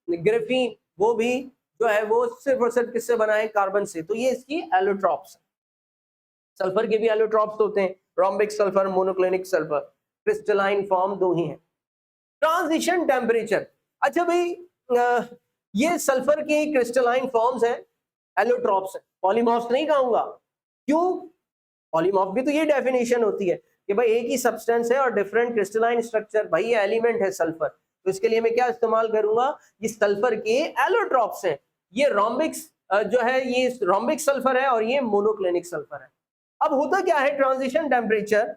ग्रेफीन, वो भी जो है वो सिर्फ और सिर्फ किससे बना है? कार्बन से। तो ये इसकी एलोट्रॉप्स। सल्फर के भी एलोट्रॉप्स होते हैं, rhombic sulphur, monoclinic sulphur, crystalline form दो ही हैं। Transition temperature. अच्छा भाई, ये सल्फर की क्रिस्टलाइन फॉर्म्स हैं, एलोट्रॉप्स हैं, पॉलीमॉर्फ्स नहीं कहूंगा। क्यों? पॉलीमॉर्फ भी तो ये डेफिनेशन होती है कि भाई एक ही सब्सटेंस है और डिफरेंट क्रिस्टलाइन स्ट्रक्चर, भाई ये एलिमेंट है सल्फर, तो इसके लिए मैं क्या इस्तेमाल करूंगा? ये सल्फर के एलोट्रॉप्स हैं। ये रोम्बिक्स जो है ये रोम्बिक सल्फर है और ये मोनोक्लिनिक सल्फर है। अब होता क्या है ट्रांजिशन टेम्परेचर,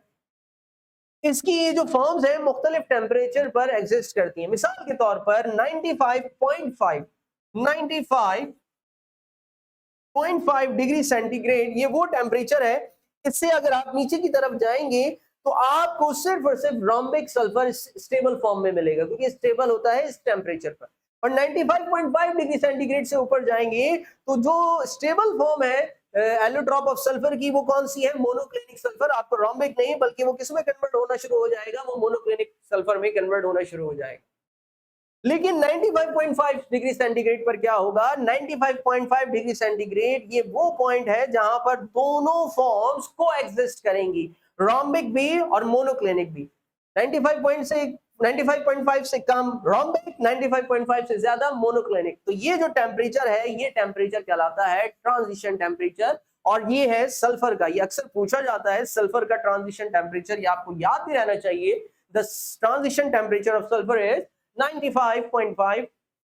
इसकी ये जो फॉर्म्स है मुख्तलिफ टेम्परेचर पर एग्जिस्ट करती है। मिसाल के तौर पर 95.5 डिग्री सेंटीग्रेड ये वो टेम्परेचर है, इससे अगर आप नीचे की तरफ जाएंगे तो आपको सिर्फ और सिर्फ रोम्बिक सल्फर स्टेबल फॉर्म में मिलेगा, क्योंकि स्टेबल होता है इस टेम्परेचर पर। और 95.5 डिग्री सेंटीग्रेड से ऊपर जाएंगे तो जो स्टेबल फॉर्म है एलोट्रॉप ऑफ सल्फर की, वो कौन सी है? Monoclinic sulphur. आपको रोम्बिक नहीं बल्कि वो किस में कन्वर्ट होना शुरू हो जाएगा? वो मोनोक्लिनिक सल्फर में कन्वर्ट होना शुरू हो जाएगा। लेकिन 95.5 डिग्री सेंटीग्रेड पर क्या होगा? 95.5 डिग्री सेंटीग्रेड ये वो पॉइंट है जहां पर दोनों फॉर्म्स को एग्जिस्ट करेंगी, रोम्बिक भी और मोनोक्लिनिक भी। 95 से कम रोम्बिक, 95.5 से ज्यादा मोनोक्लिनिक। तो ये जो टेम्परेचर है, ये टेम्परेचर कहलाता है ट्रांजिशन टेम्परेचर, और ये है सल्फर का। ये अक्सर पूछा जाता है सल्फर का ट्रांजिशन टेम्परेचर, ये आपको याद भी रहना चाहिए। The transition temperature of sulphur is 95.5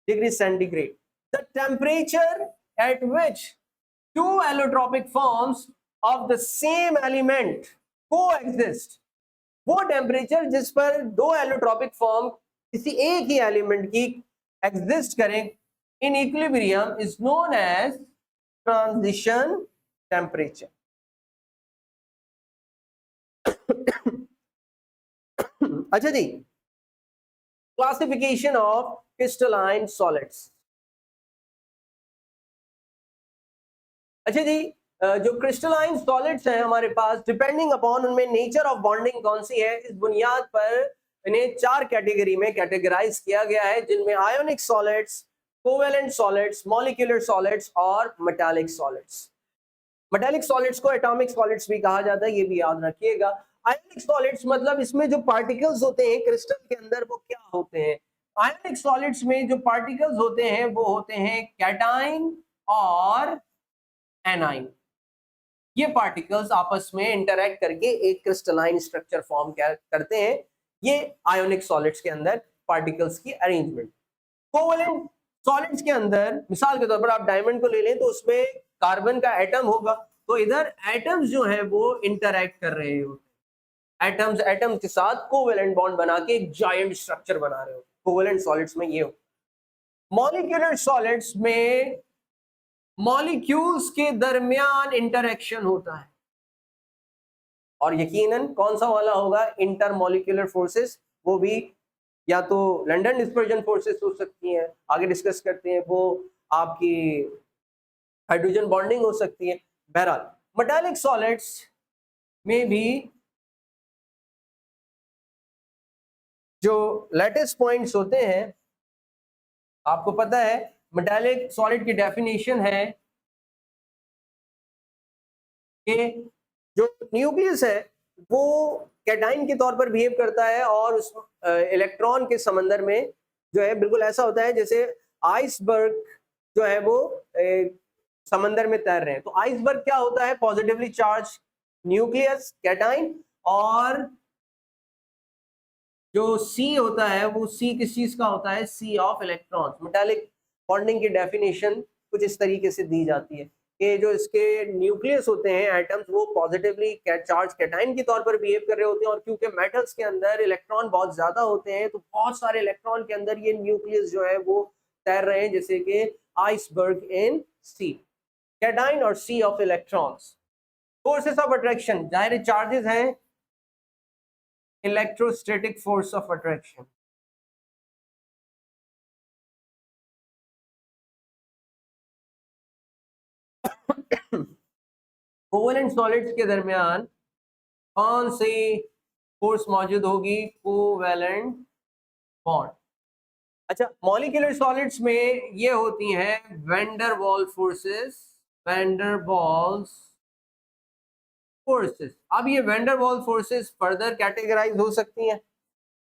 degrees centigrade. The temperature at which two allotropic forms of the same element coexist, वो टेम्परेचर जिस पर दो एलोट्रॉपिक फॉर्म किसी एक ही एलिमेंट की एग्जिस्ट करें in equilibrium is known as transition temperature. अच्छा जी, क्लासिफिकेशन ऑफ क्रिस्टलाइन सॉलिड्स। अच्छा जी, जो क्रिस्टलाइन सॉलिड्स हैं हमारे पास, डिपेंडिंग अपॉन उनमें नेचर ऑफ बॉन्डिंग कौन सी है, इस बुनियाद पर इन्हें चार कैटेगरी में कैटेगराइज किया गया है, जिनमें ionic solids, covalent solids, molecular solids और मेटालिक सॉलिड्स। मेटालिक सॉलिड्स को एटॉमिक सॉलिड्स भी कहा जाता है, ये भी याद रखिएगा। आयोनिक सॉलिड्स मतलब इसमें जो पार्टिकल्स होते हैं क्रिस्टल के अंदर वो क्या होते हैं? आयोनिक सॉलिड्स में जो पार्टिकल्स होते हैं वो होते हैं कैटाइन और एनाइन। ये पार्टिकल्स आपस में इंटरैक्ट करके एक क्रिस्टलाइन स्ट्रक्चर फॉर्म करते हैं। ये आयोनिक सॉलिड्स के अंदर पार्टिकल्स की अरेंजमेंट। कोवेलेंट सॉलिड्स के अंदर मिसाल के तौर पर आप डायमंड को ले लें तो उसमें कार्बन का एटम होगा, तो इधर एटम्स जो है वो इंटरैक्ट कर रहे होते हैं, एटम्स एटम्स के साथ कोवेलेंट बॉन्ड बना के एक जायंट स्ट्रक्चर बना रहे होते हैं। कोवेलेंट सॉलिड्स में ये हो। मॉलिक्यूलर सॉलिड्स में मॉलिक्यूल्स के दरमियान इंटरेक्शन होता है, और यकीनन कौन सा वाला होगा? Intermolecular forces. वो भी या तो लंदन डिस्पर्जन फोर्सेस हो सकती हैं, आगे डिस्कस करते हैं, वो आपकी हाइड्रोजन बॉन्डिंग हो सकती है। बहरहाल मेटालिक सॉलिड्स में भी जो लैटिस पॉइंट्स होते हैं, आपको पता है मेटालिक सॉलिड की डेफिनेशन है कि जो न्यूक्लियस है वो कैटाइन के तौर पर बिहेव करता है, और उस इलेक्ट्रॉन के समंदर में जो है बिल्कुल ऐसा होता है जैसे आइसबर्ग जो है वो समंदर में तैर रहे हैं। तो आइसबर्ग क्या होता है? पॉजिटिवली चार्ज न्यूक्लियस कैटाइन, और जो सी होता है वो सी किस चीज का होता है? सी ऑफ इलेक्ट्रॉन्स। मेटालिक बॉन्डिंग की डेफिनेशन कुछ इस तरीके से दी जाती है कि जो इसके न्यूक्लियस होते हैं एटम्स, वो पॉजिटिवली चार्ज कैटाइन के तौर पर बिहेव कर रहे होते हैं, और क्योंकि मेटल्स के अंदर इलेक्ट्रॉन बहुत ज्यादा होते हैं तो बहुत सारे इलेक्ट्रॉन के अंदर ये न्यूक्लियस जो है वो तैर रहे हैं, जैसे कि आइसबर्ग इन सी। कैटाइन और sea of electrons. Forces of attraction, जाहिर चार्जेस हैं, electrostatic force of attraction. Covalent solids के दरमियान कौन सी फोर्स मौजूद होगी? Covalent bond. अच्छा, मॉलिक्यूलर सॉलिड्स में ये होती हैं वैंडर वाल फोर्सेस, वैंडर वाल्स फोर्सेस। अब ये वैंडर वाल फोर्सेस फर्दर कैटेगराइज हो सकती हैं।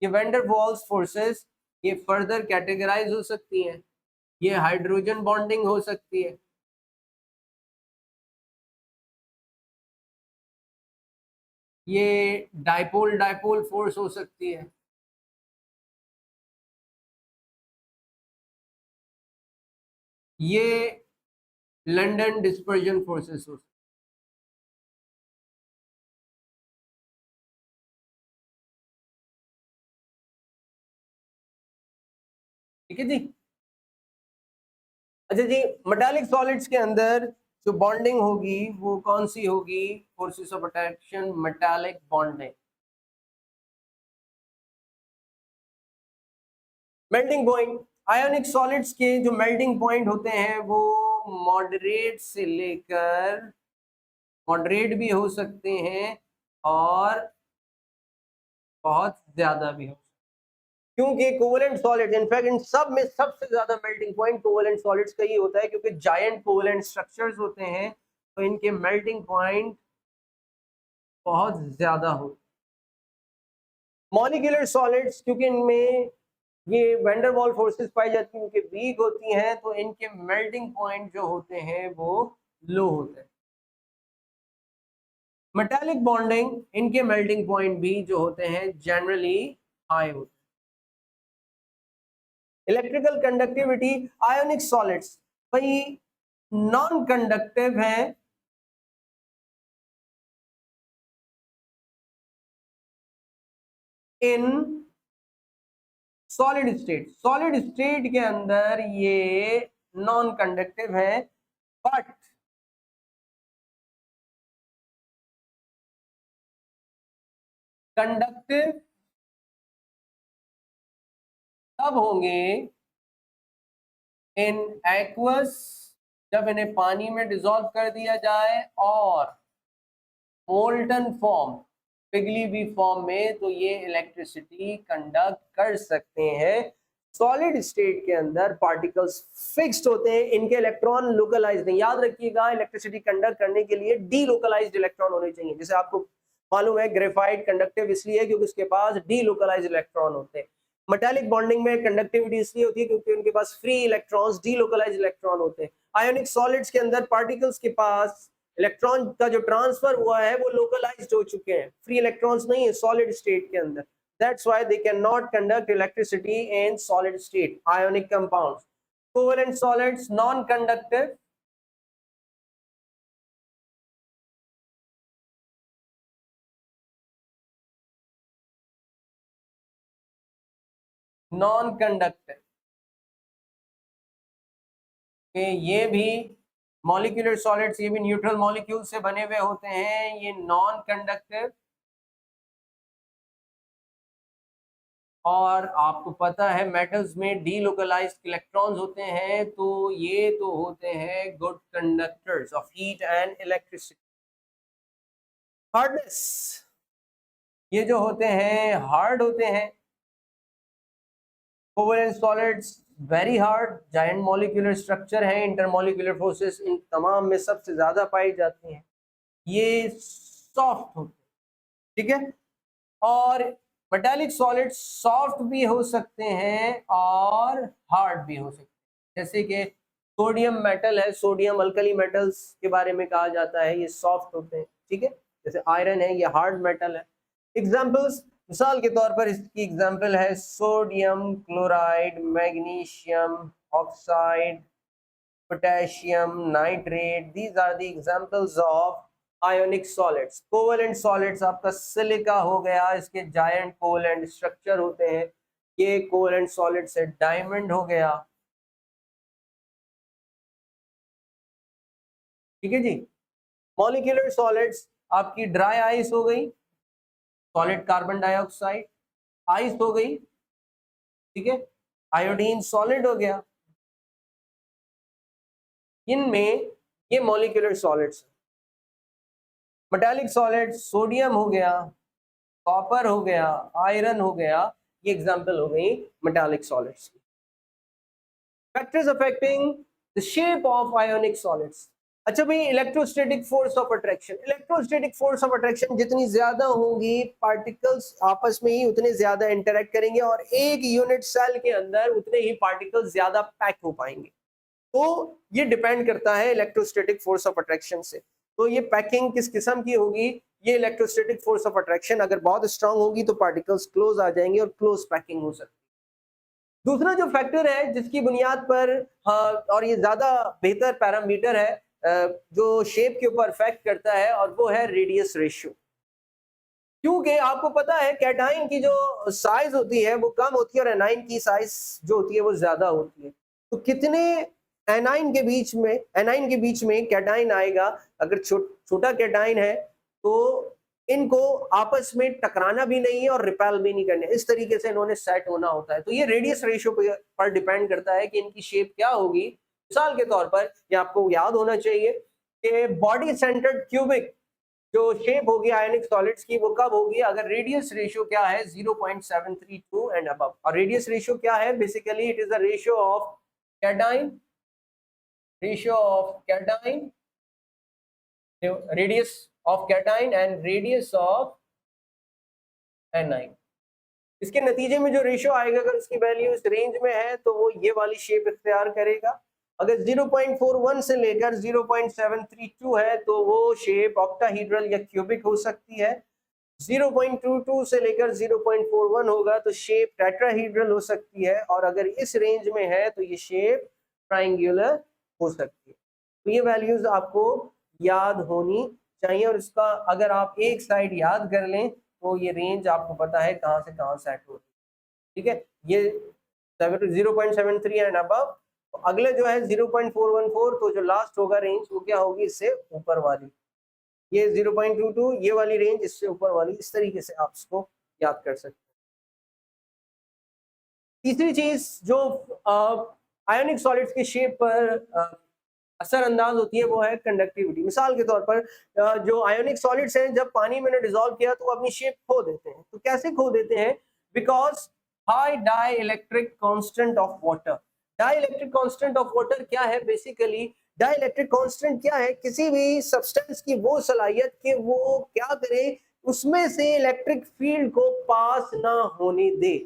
ये वैंडर वाल्स फोर्सेस ये फर्दर कैटेगराइज हो सकती हैं। ये हाइड्रोजन बॉन्डिंग हो सकती है, ये डाइपोल डाइपोल फोर्स हो सकती है, ये लंदन डिस्पर्जन फोर्सेस हो सकती है। ठीक है जी। अच्छा जी, मेटालिक सॉलिड्स के अंदर जो बॉन्डिंग होगी वो कौन सी होगी? Forces of attraction, metallic bonding. Melting point, ionic solids के जो मेल्टिंग पॉइंट होते हैं वो मॉडरेट से लेकर, मॉडरेट भी हो सकते हैं और बहुत ज्यादा भी हो सकते हैं। क्योंकि कोवेलेंट सॉलिड, इनफैक्ट इन सब में सबसे ज्यादा मेल्टिंग पॉइंट कोवेलेंट सॉलिड्स का ही होता है, क्योंकि जायंट कोवेलेंट स्ट्रक्चर्स होते हैं तो इनके मेल्टिंग पॉइंट बहुत ज्यादा होते हैं। मॉलिक्यूलर सॉलिड्स, क्योंकि इनमें ये वैन वाल फोर्सेस पाई जाती हैं, क्योंकि वीक होती हैं, तो इनके मेल्टिंग पॉइंट जो होते हैं वो लो होते हैं। मेटालिक बॉन्डिंग, इनके मेल्टिंग पॉइंट भी जो होते हैं जनरली हाई होते हैं। इलेक्ट्रिकल कंडक्टिविटी, आयोनिक सॉलिड्स भाई नॉन कंडक्टिव है इन सॉलिड स्टेट, सॉलिड स्टेट के अंदर ये नॉन कंडक्टिव है, बट कंडक्टिव तब होंगे इन एक्वस, जब इन्हें पानी में डिसॉल्व कर दिया जाए, और मोल्टन फॉर्म, पिघली हुई फॉर्म में, तो ये इलेक्ट्रिसिटी कंडक्ट कर सकते हैं। सॉलिड स्टेट के अंदर पार्टिकल्स फिक्स्ड होते हैं, इनके इलेक्ट्रॉन लोकलाइज्ड नहीं। याद रखिएगा, इलेक्ट्रिसिटी कंडक्ट करने के लिए डी लोकलाइज्ड इलेक्ट्रॉन होने चाहिए। जैसे आपको मालूम है ग्रेफाइट कंडक्टिव इसलिए क्योंकि उसके पास डी लोकलाइज्ड इलेक्ट्रॉन होते हैं। मेटालिक बॉन्डिंग में कंडक्टिविटी इसलिए होती है क्योंकि उनके पास free electrons, delocalized electron होते हैं। आयोनिक सॉलिड्स के अंदर पार्टिकल्स के पास इलेक्ट्रॉन का जो ट्रांसफर हुआ है वो लोकलाइज्ड हो चुके हैं, फ्री इलेक्ट्रॉन्स नहीं है सॉलिड स्टेट के अंदर। That's why they cannot conduct electricity in solid state. Ionic compounds. Covalent solids, non-conductive. Non-conductive. ये भी मॉलिक्यूलर सॉलिड्स, ये भी न्यूट्रल मॉलिक्यूल से बने हुए होते हैं, ये नॉन कंडक्टिव। और आपको पता है मेटल्स में डीलोकलाइज्ड इलेक्ट्रॉन्स होते हैं, तो ये तो होते हैं good conductors of heat and electricity. Hardness, ये जो होते हैं हार्ड होते हैं। Covalent solids very hard, giant molecular structure है, इंटरमॉलिक्यूलर फोर्सेस इन तमाम में सबसे ज्यादा पाई जाती हैं। ये सॉफ्ट होते हैं, ठीक है। और मेटालिक सॉलिड्स सॉफ्ट भी हो सकते हैं और हार्ड भी हो सकते हैं। जैसे कि सोडियम मेटल है, सोडियम अल्कली मेटल्स के बारे में कहा जाता है, ये सॉफ्ट होते हैं, ठीक है। जैसे आयरन है, ये हार्ड मेटल है। एग्जाम्पल्स, मिसाल के तौर पर इसकी एग्जाम्पल है sodium chloride, magnesium oxide, potassium nitrate. These are the examples of ionic solids. Covalent solids आपका सिलिका हो गया, इसके जायंट कोवेलेंट स्ट्रक्चर होते हैं। ये कोवेलेंट सॉलिड से डायमंड हो गया, ठीक है जी। मॉलिक्यूलर सॉलिड्स आपकी ड्राई आइस हो गई, सॉलिड कार्बन डाइऑक्साइड आइस हो गई, ठीक है। आयोडीन सॉलिड हो गया। इनमें ये molecular solids. Metallic solid sodium हो गया, कॉपर हो गया, आयरन हो गया, ये एग्जांपल हो गई मेटालिक सॉलिड्स की। Factors affecting the shape of ionic solids. अच्छा भाई, electrostatic force of attraction. Electrostatic force of attraction जितनी ज्यादा होंगी, पार्टिकल्स आपस में ही उतने ज्यादा इंटरेक्ट करेंगे और एक यूनिट सेल के अंदर उतने ही पार्टिकल्स ज्यादा पैक हो पाएंगे। तो ये डिपेंड करता है इलेक्ट्रोस्टैटिक फोर्स ऑफ अट्रैक्शन से। तो ये पैकिंग किस किस्म की होगी, ये इलेक्ट्रोस्टैटिक फोर्स ऑफ अट्रैक्शन अगर बहुत स्ट्रांग होगी तो पार्टिकल्स क्लोज आ जाएंगे और क्लोज पैकिंग हो सकती है। दूसरा जो फैक्टर है जिसकी बुनियाद पर, हाँ, और ये ज्यादा बेहतर पैरामीटर है जो शेप के ऊपर इफेक्ट करता है, और वो है रेडियस रेशियो। क्योंकि आपको पता है कैटाइन की जो साइज होती है वो कम होती है और एनाइन की साइज जो होती है वो ज्यादा होती है। तो कितने एनाइन के बीच में कैटाइन आएगा, अगर छोटा कैटाइन है तो इनको आपस में टकराना भी नहीं है और रिपेल भी नहीं करने, इस तरीके से इन्होंने सेट होना होता है। तो ये रेडियस रेशियो पर डिपेंड करता है कि इनकी शेप क्या होगी। मिसाल के तौर पर ये आपको याद होना चाहिए कि बॉडी सेंटर्ड क्यूबिक जो शेप होगी आयनिक सॉलिड्स की वो कब होगी, अगर रेडियस रेशियो क्या है 0.732 एंड अबव। और रेडियस रेशियो क्या है, basically it is the ratio of cation, radius of cation and radius of anion। इसके नतीजे में जो रेशियो आएगा अगर उसकी वैल्यू इस रेंज में है तो वो ये वाली शेप इख्तियार करेगा। अगर 0.41 से लेकर 0.732 है तो वो शेप ऑक्टाहीड्रल या क्यूबिक हो सकती है। 0.22 से लेकर 0.41 होगा तो शेप टेट्राहीड्रल हो सकती है, और अगर इस रेंज में है तो ये शेप ट्रायंगुलर हो सकती है। तो ये वैल्यूज आपको याद होनी चाहिए, और इसका अगर आप एक साइड याद कर लें तो ये रेंज आपको पता है कहाँ से कहाँ सेट होती है। ठीक है, ये 0.73 एंड अबव। तो अगले जो है 0.414, तो जो लास्ट होगा रेंज वो क्या होगी, इससे ऊपर वाली। ये 0.22 ये वाली रेंज, इससे ऊपर वाली। इस तरीके से आप इसको याद कर सकते हैं। तीसरी चीज जो आयोनिक सॉलिड्स के शेप पर असरअंदाज होती है वो है कंडक्टिविटी। मिसाल के तौर पर जो आयोनिक सॉलिड्स हैं जब पानी में डिसॉल्व किया तो अपनी शेप खो देते हैं। तो कैसे खो देते हैं, because high dielectric constant of water. Dielectric constant of water क्या है, बेसिकली डाई इलेक्ट्रिक कांस्टेंट क्या है, किसी भी सब्सटेंस की वो सलाहियत कि वो क्या करे, उसमें से इलेक्ट्रिक फील्ड को पास ना होने दे।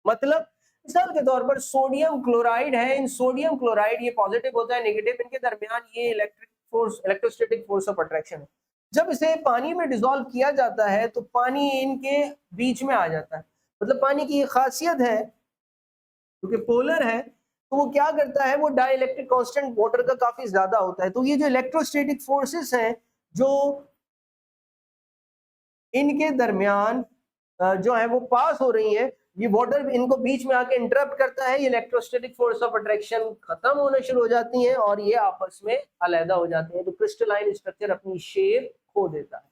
मतलब मिसाल के तौर पर सोडियम क्लोराइड है, इन सोडियम क्लोराइड ये पॉजिटिव होता है, नेगेटिव, इनके दरमियान ये electric force, electrostatic force of attraction है। जब इसे पानी में डिसॉल्व किया जाता है तो पानी इनके बीच में आ जाता है। मतलब पानी की ये खासियत है क्योंकि पोलर है, तो वो क्या करता है, वो डाई इलेक्ट्रिक कांस्टेंट वाटर का काफी ज्यादा होता है। तो ये जो इलेक्ट्रोस्टैटिक फोर्सेस हैं जो इनके दरमियान जो है वो पास हो रही है, ये वाटर इनको बीच में आके इंटरप्ट करता है, ये इलेक्ट्रोस्टैटिक फोर्स ऑफ अट्रैक्शन खत्म होना शुरू हो जाती हैं और ये आपस में अलहदा हो जाते हैं। तो क्रिस्टलाइन स्ट्रक्चर अपनी शेप खो देता है।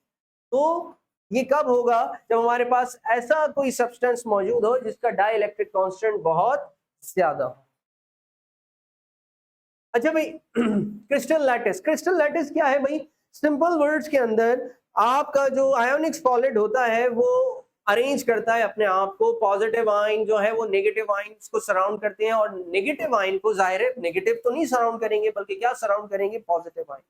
तो ये कब होगा, जब हमारे पास ऐसा कोई सब्सटेंस मौजूद हो जिसका डाई इलेक्ट्रिक कांस्टेंट बहुत ज्यादा हो। अच्छा भाई, क्रिस्टल लैटिस। क्रिस्टल लैटिस क्या है भाई, सिंपल वर्ड्स के अंदर आपका जो आयोनिक सॉलिड होता है वो अरेंज करता है अपने आप को। पॉजिटिव आयन जो है वो नेगेटिव आयन्स को सराउंड करते हैं, और नेगेटिव आयन को, जाहिर है नेगेटिव तो नहीं सराउंड करेंगे बल्कि क्या सराउंड करेंगे, पॉजिटिव आयन।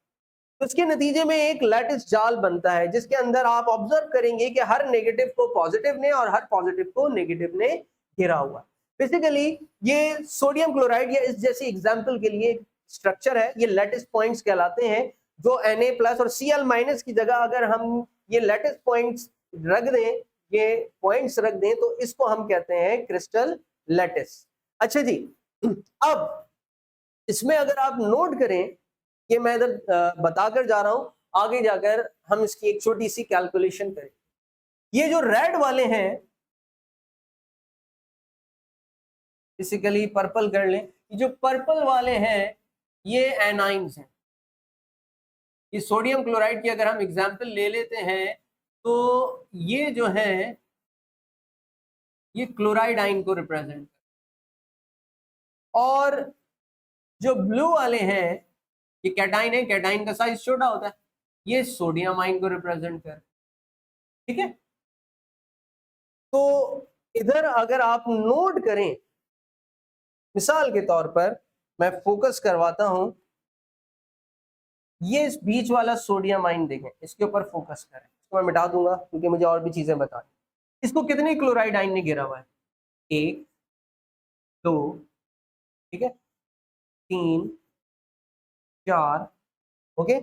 तो इसके नतीजे में एक लैटिस जाल बनता है जिसके अंदर आप ऑब्जर्व करेंगे कि हर नेगेटिव को पॉजिटिव ने और हर पॉजिटिव को नेगेटिव ने घेरा हुआ है। बेसिकली ये सोडियम क्लोराइड या इस जैसी एग्जाम्पल के लिए स्ट्रक्चर है, ये लैटिस पॉइंट्स कहलाते हैं। जो Na+ और Cl- की जगह अगर हम ये लैटिस पॉइंट्स रख दें, ये पॉइंट्स रख दें, तो इसको हम कहते हैं क्रिस्टल लैटिस। अच्छा जी, अब इसमें अगर आप नोट करें, ये मैं इधर बताकर जा रहा हूं, आगे जाकर हम इसकी एक छोटी सी कैलकुलेशन करें। ये जो रेड वाले हैं, बेसिकली पर्पल कर लें, ये जो पर्पल वाले हैं ये एनाइंस हैं। ये सोडियम क्लोराइड की अगर हम एग्जांपल ले लेते हैं तो ये जो है ये क्लोराइड आयन को रिप्रेजेंट, और जो ब्लू वाले हैं ये कैटाइन है, कैटाइन का साइज छोटा होता है, ये सोडियम आयन को रिप्रेजेंट कर। ठीक है, तो इधर अगर आप नोट करें, मिसाल के तौर पर मैं फोकस करवाता हूं, ये इस बीच वाला सोडियम आयन देखें, इसके ऊपर फोकस करें। इसको मैं मिटा दूंगा क्योंकि मुझे और भी चीजें बतानी। इसको कितने क्लोराइड आयन ने घेरा हुआ है, 1 2, ठीक है, 3 4, ओके,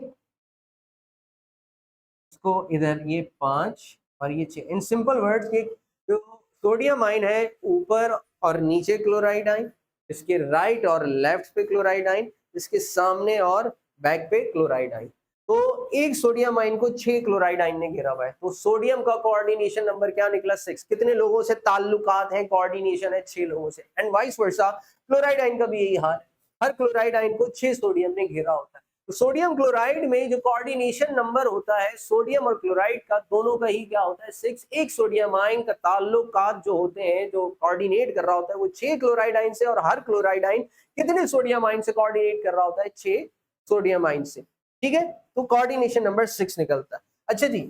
इसको इधर ये 5 और ये 6। इन सिंपल वर्ड्स के जो सोडियम आयन है ऊपर और नीचे क्लोराइड आयन, इसके राइट और लेफ्ट पे क्लोराइड आयन, इसके सामने और बैक पे क्लोराइड आयन। तो एक सोडियम आयन को 6 क्लोराइड आयन ने घेरा हुआ है। तो सोडियम का कोऑर्डिनेशन नंबर क्या निकला, 6। कितने लोगों से ताल्लुकात है, कोऑर्डिनेशन है 6 लोगों से। And vice versa chloride ion का भी यही हाल है, हर क्लोराइड आयन को 6 सोडियम ने घेरा होता है। तो सोडियम क्लोराइड में जो कोऑर्डिनेशन नंबर होता है सोडियम और क्लोराइड का, दोनों का ही क्या होता है, 6। एक सोडियम आयन का ताल्लुकात जो होते हैं, जो कोऑर्डिनेट कर रहा होता है वो 6 क्लोराइड आयन से, और हर क्लोराइड आयन कितने सोडियम आयन से कोऑर्डिनेट कर रहा होता है, 6 सोडियम आयन से। ठीक है, तो कोऑर्डिनेशन नंबर 6 निकलता है। अच्छा जी,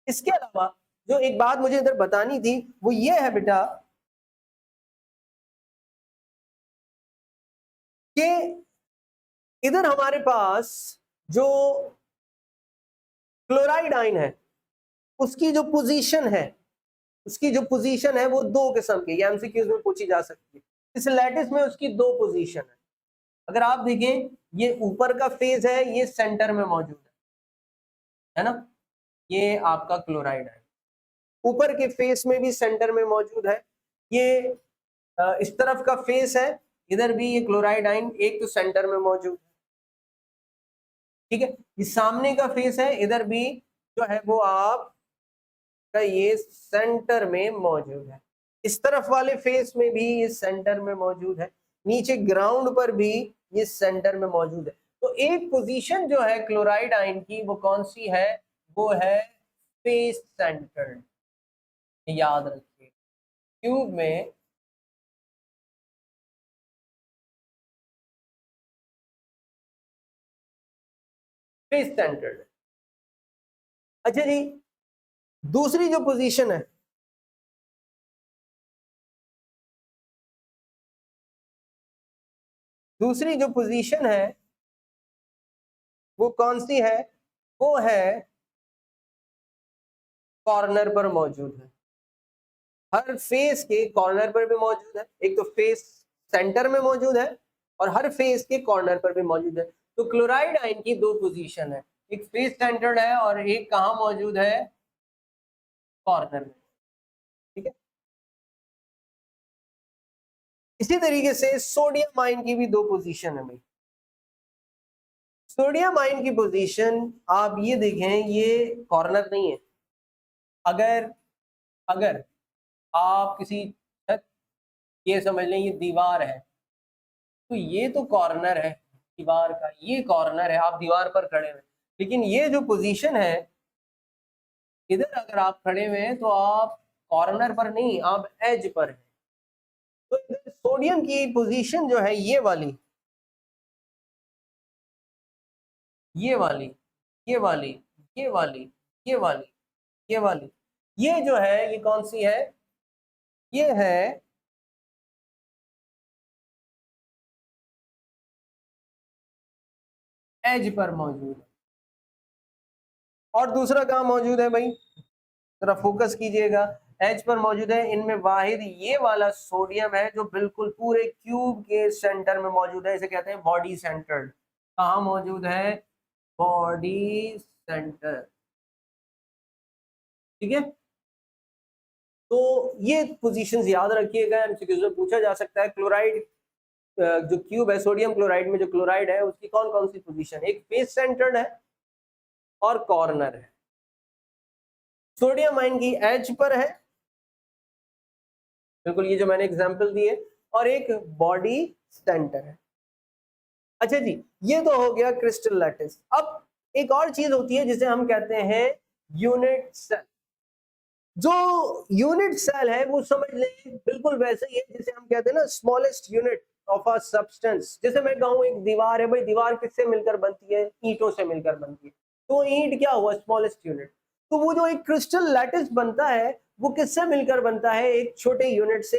इसके अलावा जो एक बात मुझे इधर बतानी थी वो ये है बेटा कि इधर हमारे पास जो क्लोराइड आयन है उसकी जो पोजीशन है, उसकी जो पोजीशन है वो दो किस्म की, ये एमसीक्यूज में पूछी जा सकती है। इस लैटिस में उसकी दो पोजीशन है। अगर आप देखें, ये ऊपर का फेज है, ये सेंटर में मौजूद है ना, ये आपका क्लोराइड है। ऊपर के फेस में भी सेंटर में मौजूद है। ये इस तरफ का फेस है, इधर भी ये क्लोराइड आयन एक तो सेंटर में मौजूद है, ठीक है। ये सामने का फेस है, इधर भी जो है वो आपका ये सेंटर में मौजूद है। इस तरफ वाले फेस में भी ये सेंटर में मौजूद है, नीचे ग्राउंड पर भी ये सेंटर में मौजूद है। तो एक पोजीशन जो है क्लोराइड आयन की वो कौन सी है, वो है फेस सेंटर्ड। याद रखिए, क्यूब में फेस सेंटर्ड। अच्छा जी, दूसरी जो पोजीशन है, दूसरी जो पोजीशन है वो कौन सी है, वो है कॉर्नर पर मौजूद है। हर फेस के कॉर्नर पर भी मौजूद है, एक तो फेस सेंटर में मौजूद है और हर फेस के कॉर्नर पर भी मौजूद है। तो क्लोराइड आयन की दो पोजीशन है, एक फेस सेंटर्ड है और एक कहाँ मौजूद है, कॉर्नर में, ठीक है। इसी तरीके से सोडियम आयन की भी दो पोजीशन है भाई। सोडियम आयन की पोजीशन आप ये देखें, ये कॉर्नर नहीं है। अगर अगर आप किसी छत, ये समझ लें ये दीवार है, तो ये तो कॉर्नर है दीवार का, ये कॉर्नर है, आप दीवार पर खड़े हुए, लेकिन ये जो पोजीशन है इधर अगर आप खड़े हुए हैं तो आप कॉर्नर पर नहीं, आप एज पर हैं। तो इधर सोडियम की पोजीशन जो है ये वाली, ये वाली, ये वाली, ये वाली, ये वाली, ये वाली, ये जो है ये कौन सी है, ये है एज पर मौजूद है। और दूसरा कहाँ मौजूद है भाई, जरा फोकस कीजिएगा, एज पर मौजूद है। इनमें वाहिद ये वाला सोडियम है जो बिल्कुल पूरे क्यूब के सेंटर में मौजूद है, इसे कहते हैं बॉडी सेंटर्ड। कहाँ मौजूद है, बॉडी सेंटर, ठीक है। तो ये पोजीशंस याद रखिएगा, एमसीक्यूज में पूछा जा सकता है। क्लोराइड जो क्यूब है, सोडियम क्लोराइड में जो क्लोराइड है उसकी कौन कौन सी पोजीशन, एक फेस सेंटर्ड है और कॉर्नर है। सोडियम आयन की एज पर है, बिल्कुल ये जो मैंने एग्जांपल दिए, और एक बॉडी सेंटर है। अच्छा जी, ये तो हो गया क्रिस्टल लैटिस। अब एक और चीज होती है जिसे हम कहते हैं यूनिट सेल। जो यूनिट सेल है वो समझ लें बिल्कुल वैसे ही है जैसे हम कहते हैं ना smallest unit of a substance. जैसे मैं कहूँ एक दीवार है भाई, दीवार किससे मिलकर बनती है, ईंटों से मिलकर बनती है, तो ईंट क्या हुआ, स्मॉलेस्ट यूनिट। तो वो जो एक क्रिस्टल लैटिस बनता है वो किससे मिलकर बनता है, एक छोटे यूनिट से।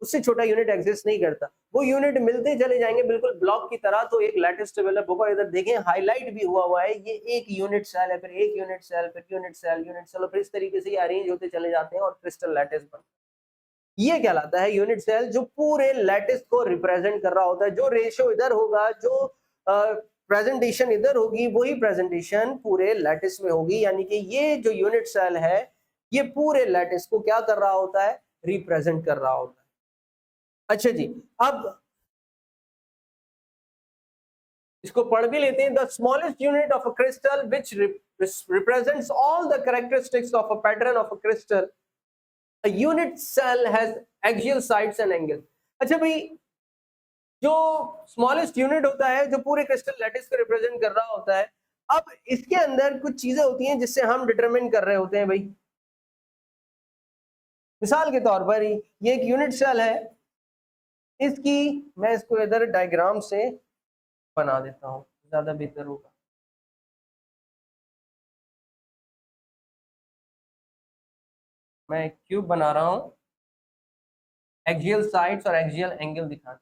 उससे छोटा यूनिट एग्जिस्ट नहीं करता, वो यूनिट मिलते चले जाएंगे बिल्कुल ब्लॉक की तरह, तो एक लैटिस डेवलप होगा। इधर देखें हाईलाइट भी हुआ है, ये एक यूनिट सेल है, फिर एक यूनिट सेल, फिर यूनिट सेल, यूनिट सेल, और फिर इस तरीके से ये अरेंज होते चले जाते हैं और क्रिस्टल लैटिस बनता है। ये कहलाता है यूनिट सेल, जो पूरे लैटिस को रिप्रेजेंट कर रहा होता है। जो रेशियो इधर होगा, जो प्रेजेंटेशन इधर होगी, वही प्रेजेंटेशन पूरे लैटिस में होगी। यानी कि ये जो यूनिट सेल है ये पूरे लैटिस को क्या कर रहा होता है, रिप्रेजेंट कर रहा होता है। अच्छा जी, अब इसको पढ़ भी लेते हैं। The smallest unit of a crystal which represents all the characteristics of a pattern of a crystal, a unit cell has axial sides and angle. अच्छा भाई, जो स्मॉलेस्ट यूनिट होता है जो पूरे क्रिस्टल लैटिस को रिप्रेजेंट कर रहा होता है, अब इसके अंदर कुछ चीजें होती हैं जिससे हम डिटरमिन कर रहे होते हैं भाई। मिसाल के तौर पर ये एक यूनिट सेल है, इसकी मैं इसको इधर डायग्राम से बना देता हूं, ज्यादा बेहतर होगा। मैं क्यूब बना रहा हूं, एक्सियल साइड्स और एक्सियल एंगल दिखाना।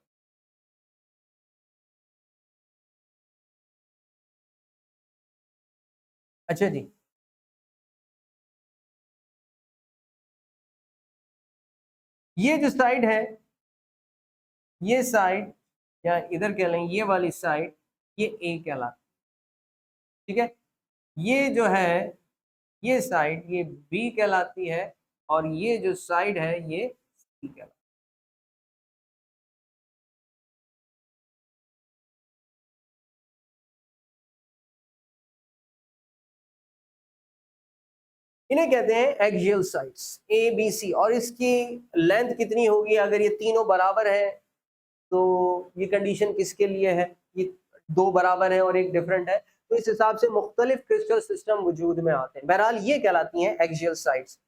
अच्छा जी, ये जो साइड है, ये साइड या इधर कह लें ये वाली साइड, ये ए कहलाती है, ठीक है। ये जो है ये साइड ये बी कहलाती है और ये जो साइड है ये सी कहलाती है। इन्हें कहते हैं axial sides A B C. और इसकी लेंथ कितनी होगी? अगर ये तीनों बराबर है तो ये कंडीशन किसके लिए है? ये दो बराबर है और एक डिफरेंट है, तो इस हिसाब से मुख्तलिफ क्रिस्टल सिस्टम वजूद में आते हैं। बहरहाल ये कहलाती हैं axial sides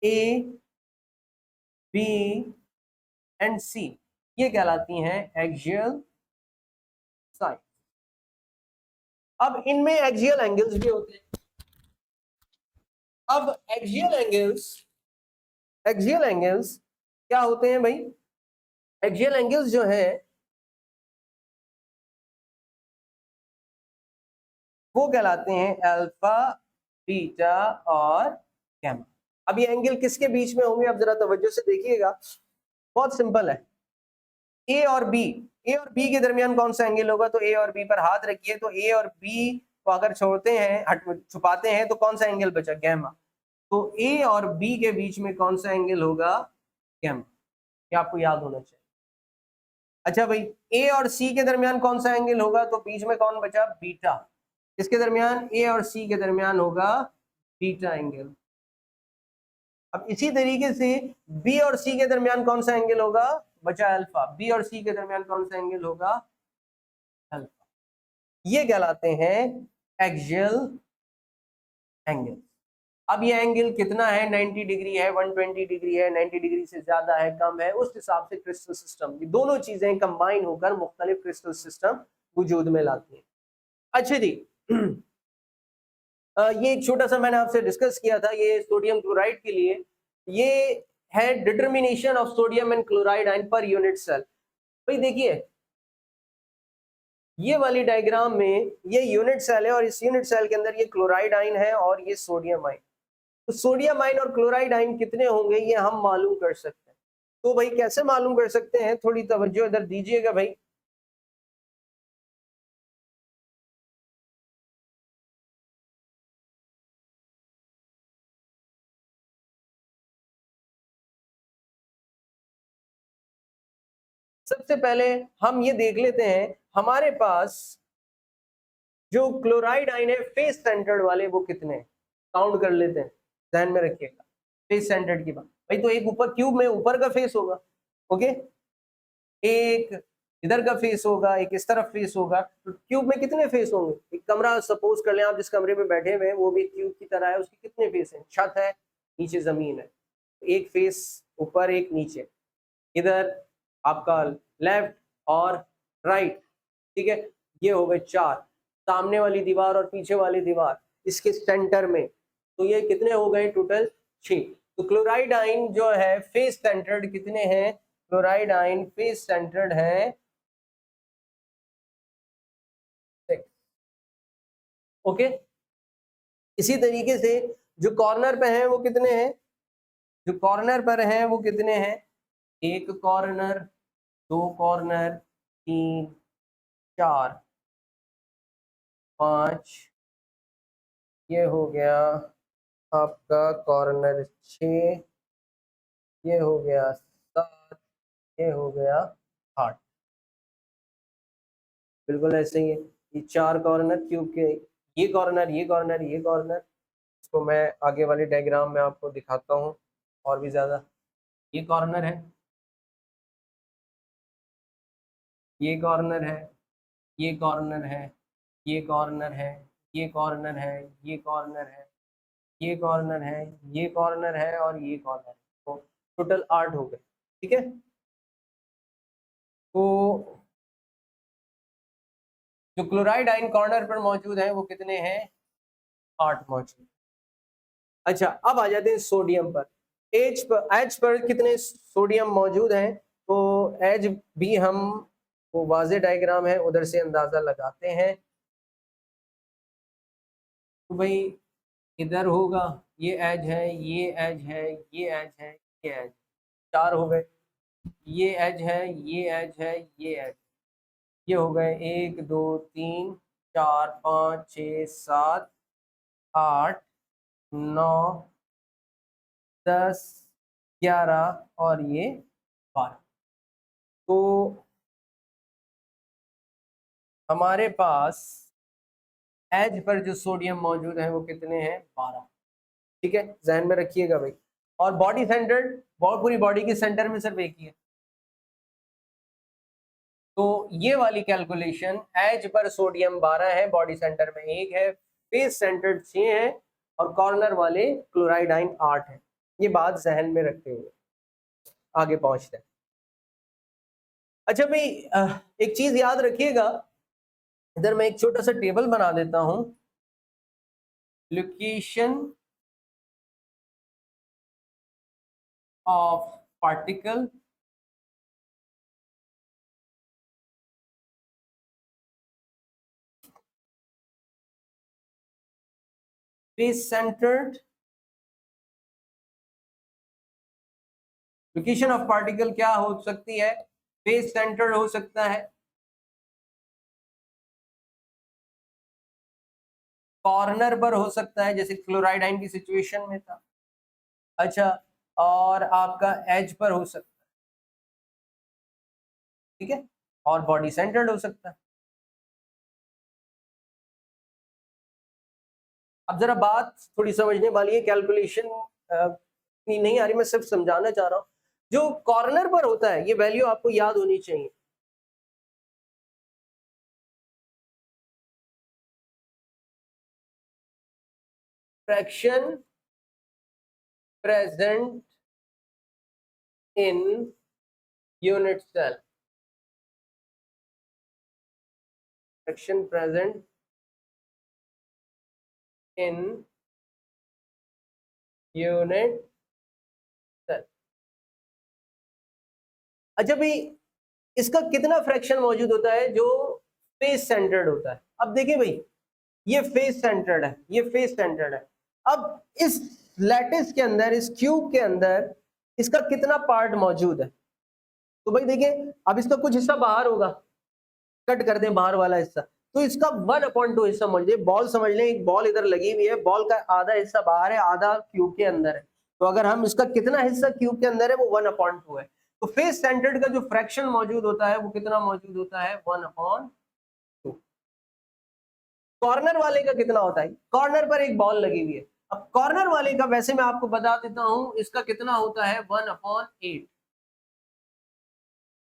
A B and C, ये कहलाती हैं एक्सियल साइड। अब इनमें एक्सियल एंगल्स भी होते हैं। अब एक्सियल एंगल्स क्या होते हैं भाई? एक्सियल एंगल्स जो है वो कहलाते हैं अल्फा, बीटा और गैमा। अब ये एंगल किसके बीच में होंगे? अब जरा तवज्जो से देखिएगा, बहुत सिंपल है। ए और बी के दरमियान कौन सा एंगल होगा? तो ए और बी पर हाथ रखिए, तो ए और बी को अगर छोड़ते हैं, छुपाते हैं, तो कौन सा एंगल बचा? गैमा। तो ए और बी के बीच में कौन सा एंगल होगा? गैमा। ये आपको याद होना चाहिए। अच्छा भाई, ए और सी के दरमियान कौन सा एंगल होगा? तो बीच में कौन बचा? बीटा। इसके दरमियान ए और सी के दरमियान होगा बीटा एंगल। अब इसी तरीके से बी और सी के दरमियान कौन सा एंगल होगा? बचा अल्फा। बी और सी के दरमियान कौन सा एंगल होगा? अल्फा। ये कहलाते हैं एक्सियल एंगल। अब ये एंगल कितना है? 90 डिग्री है, 120 डिग्री है, 90 डिग्री से ज्यादा है, कम है, उस हिसाब से क्रिस्टल सिस्टम, ये दोनों चीजें कंबाइन होकर मुख्तलिफ क्रिस्टल सिस्टम वजूद में लाती हैं। अच्छा जी, ये एक छोटा सा मैंने आपसे डिस्कस किया था, ये सोडियम क्लोराइड के लिए ये है determination of sodium and chloride ion per unit cell. भाई देखिए, ये वाली डायग्राम में ये यूनिट सेल है और इस यूनिट सेल के अंदर ये क्लोराइड आयन है और ये सोडियम आयन। तो सोडियम आयन और क्लोराइड आयन कितने होंगे ये हम मालूम कर सकते हैं। तो भाई कैसे मालूम कर सकते हैं? थोड़ी तवज्जो इधर दीजिएगा भाई। सबसे पहले हम ये देख लेते हैं, हमारे पास जो क्लोराइड आयन है फेस सेंटर्ड वाले वो कितने, काउंट कर लेते हैं, ध्यान में रखिएगा फेस सेंटर्ड की बात। भाई तो एक ऊपर क्यूब में ऊपर का फेस होगा, ओके, एक इधर का फेस होगा, एक इस तरफ फेस होगा। तो क्यूब में कितने फेस होंगे? एक कमरा सपोज कर लें आप, जिस कमरे में बैठे हुए हैं वो भी क्यूब की तरह है, उसके कितने फेस हैं? छत है, नीचे जमीन है, एक फेस ऊपर एक नीचे, इधर आपका लेफ्ट और राइट, ठीक है, ये हो गए चार, सामने वाली दीवार और पीछे वाली दीवार इसके सेंटर में, तो ये कितने हो गए टोटल? 6। तो क्लोराइड आयन जो है फेस सेंटर्ड कितने हैं? क्लोराइड आयन फेस सेंटर्ड है 6, ओके। इसी तरीके से जो कॉर्नर पे हैं वो कितने हैं? जो कॉर्नर पर हैं वो कितने हैं? एक कॉर्नर, दो कॉर्नर, 3, 4, 5, ये हो गया आपका कॉर्नर 6, ये हो गया 7, ये हो गया 8। बिल्कुल ऐसे ही है, ये 4 कॉर्नर क्यूब के, ये कॉर्नर, ये कॉर्नर, ये कॉर्नर। इसको मैं आगे वाले डायग्राम में आपको दिखाता हूँ और भी ज़्यादा। ये कॉर्नर है, ये कॉर्नर है, ये कॉर्नर है, ये कॉर्नर है, ये कॉर्नर है, ये कॉर्नर है, ये कॉर्नर है, ये कॉर्नर है और ये कॉर्नर है। तो टोटल 8 हो गए, ठीक है। तो जो क्लोराइड आयन कॉर्नर पर मौजूद है वो कितने हैं? 8 मौजूद। अच्छा, अब आ जाते हैं सोडियम पर। एज पर कितने सोडियम मौजूद हैं, तो एज भी हम वो वाज़े डायग्राम है उधर से अंदाजा लगाते हैं। तो भाई इधर होगा, ये एज है, ये एज है, ये एज है, ये एज, 4 हो गए। ये एज है, ये एज है, ये एज, ये हो गए 1 2 3 4 5 6 7 8 9 10 11 और ये 12। तो हमारे पास एज पर जो सोडियम मौजूद है वो कितने हैं, 12। ठीक है, ध्यान में रखिएगा भाई। और बॉडी सेंटर्ड, पूरी बॉडी के सेंटर में सिर्फ एक ही है। तो ये वाली कैलकुलेशन, एज पर सोडियम 12 है, बॉडी सेंटर में 1 है, फेस सेंटर्ड 6 है और कॉर्नर वाले क्लोराइडाइन 8 है। ये बात जहन में रखते हुए आगे पहुंचते हैं। अच्छा भाई, एक चीज याद रखिएगा, इधर मैं एक छोटा सा टेबल बना देता हूं। Location of particle face centred, location of particle क्या हो सकती है, फेस सेंटर्ड हो सकता है, कॉर्नर पर हो सकता है जैसे क्लोराइडाइन की सिचुएशन में था। अच्छा, और आपका एज पर हो सकता है, ठीक है, और बॉडी सेंटर्ड हो सकता है। अब जरा बात थोड़ी समझने वाली है, कैलकुलेशन नहीं आ रही, मैं सिर्फ समझाना चाह रहा हूं। जो कॉर्नर पर होता है ये वैल्यू आपको याद होनी चाहिए। Fraction present in unit cell, fraction present in unit cell. अच्छा भाई, इसका कितना फ्रैक्शन मौजूद होता है जो फेस सेंटर्ड होता है। अब देखिए भाई, ये फेस सेंटर्ड है, ये फेस सेंटर्ड है। अब इस लैटिस के अंदर, इस क्यूब के अंदर इसका कितना पार्ट मौजूद है, तो भाई देखिए, अब इसका कुछ हिस्सा बाहर होगा, कट कर दें बाहर वाला हिस्सा, तो इसका 1/2 हिस्सा समझ लें। बॉल समझ लें, एक बॉल इधर लगी हुई है, बॉल का आधा हिस्सा बाहर है, आधा क्यूब के अंदर है। तो अगर हम इसका कितना हिस्सा क्यूब के अंदर है, वो 1/2 है। तो फेस सेंटर्ड का जो फ्रैक्शन मौजूद होता है वो कितना मौजूद होता है, 1/2। कॉर्नर वाले का कितना होता है, कॉर्नर पर एक बॉल लगी हुई है। अब कॉर्नर वाले का वैसे मैं आपको बता देता हूं, इसका कितना होता है, 1/8।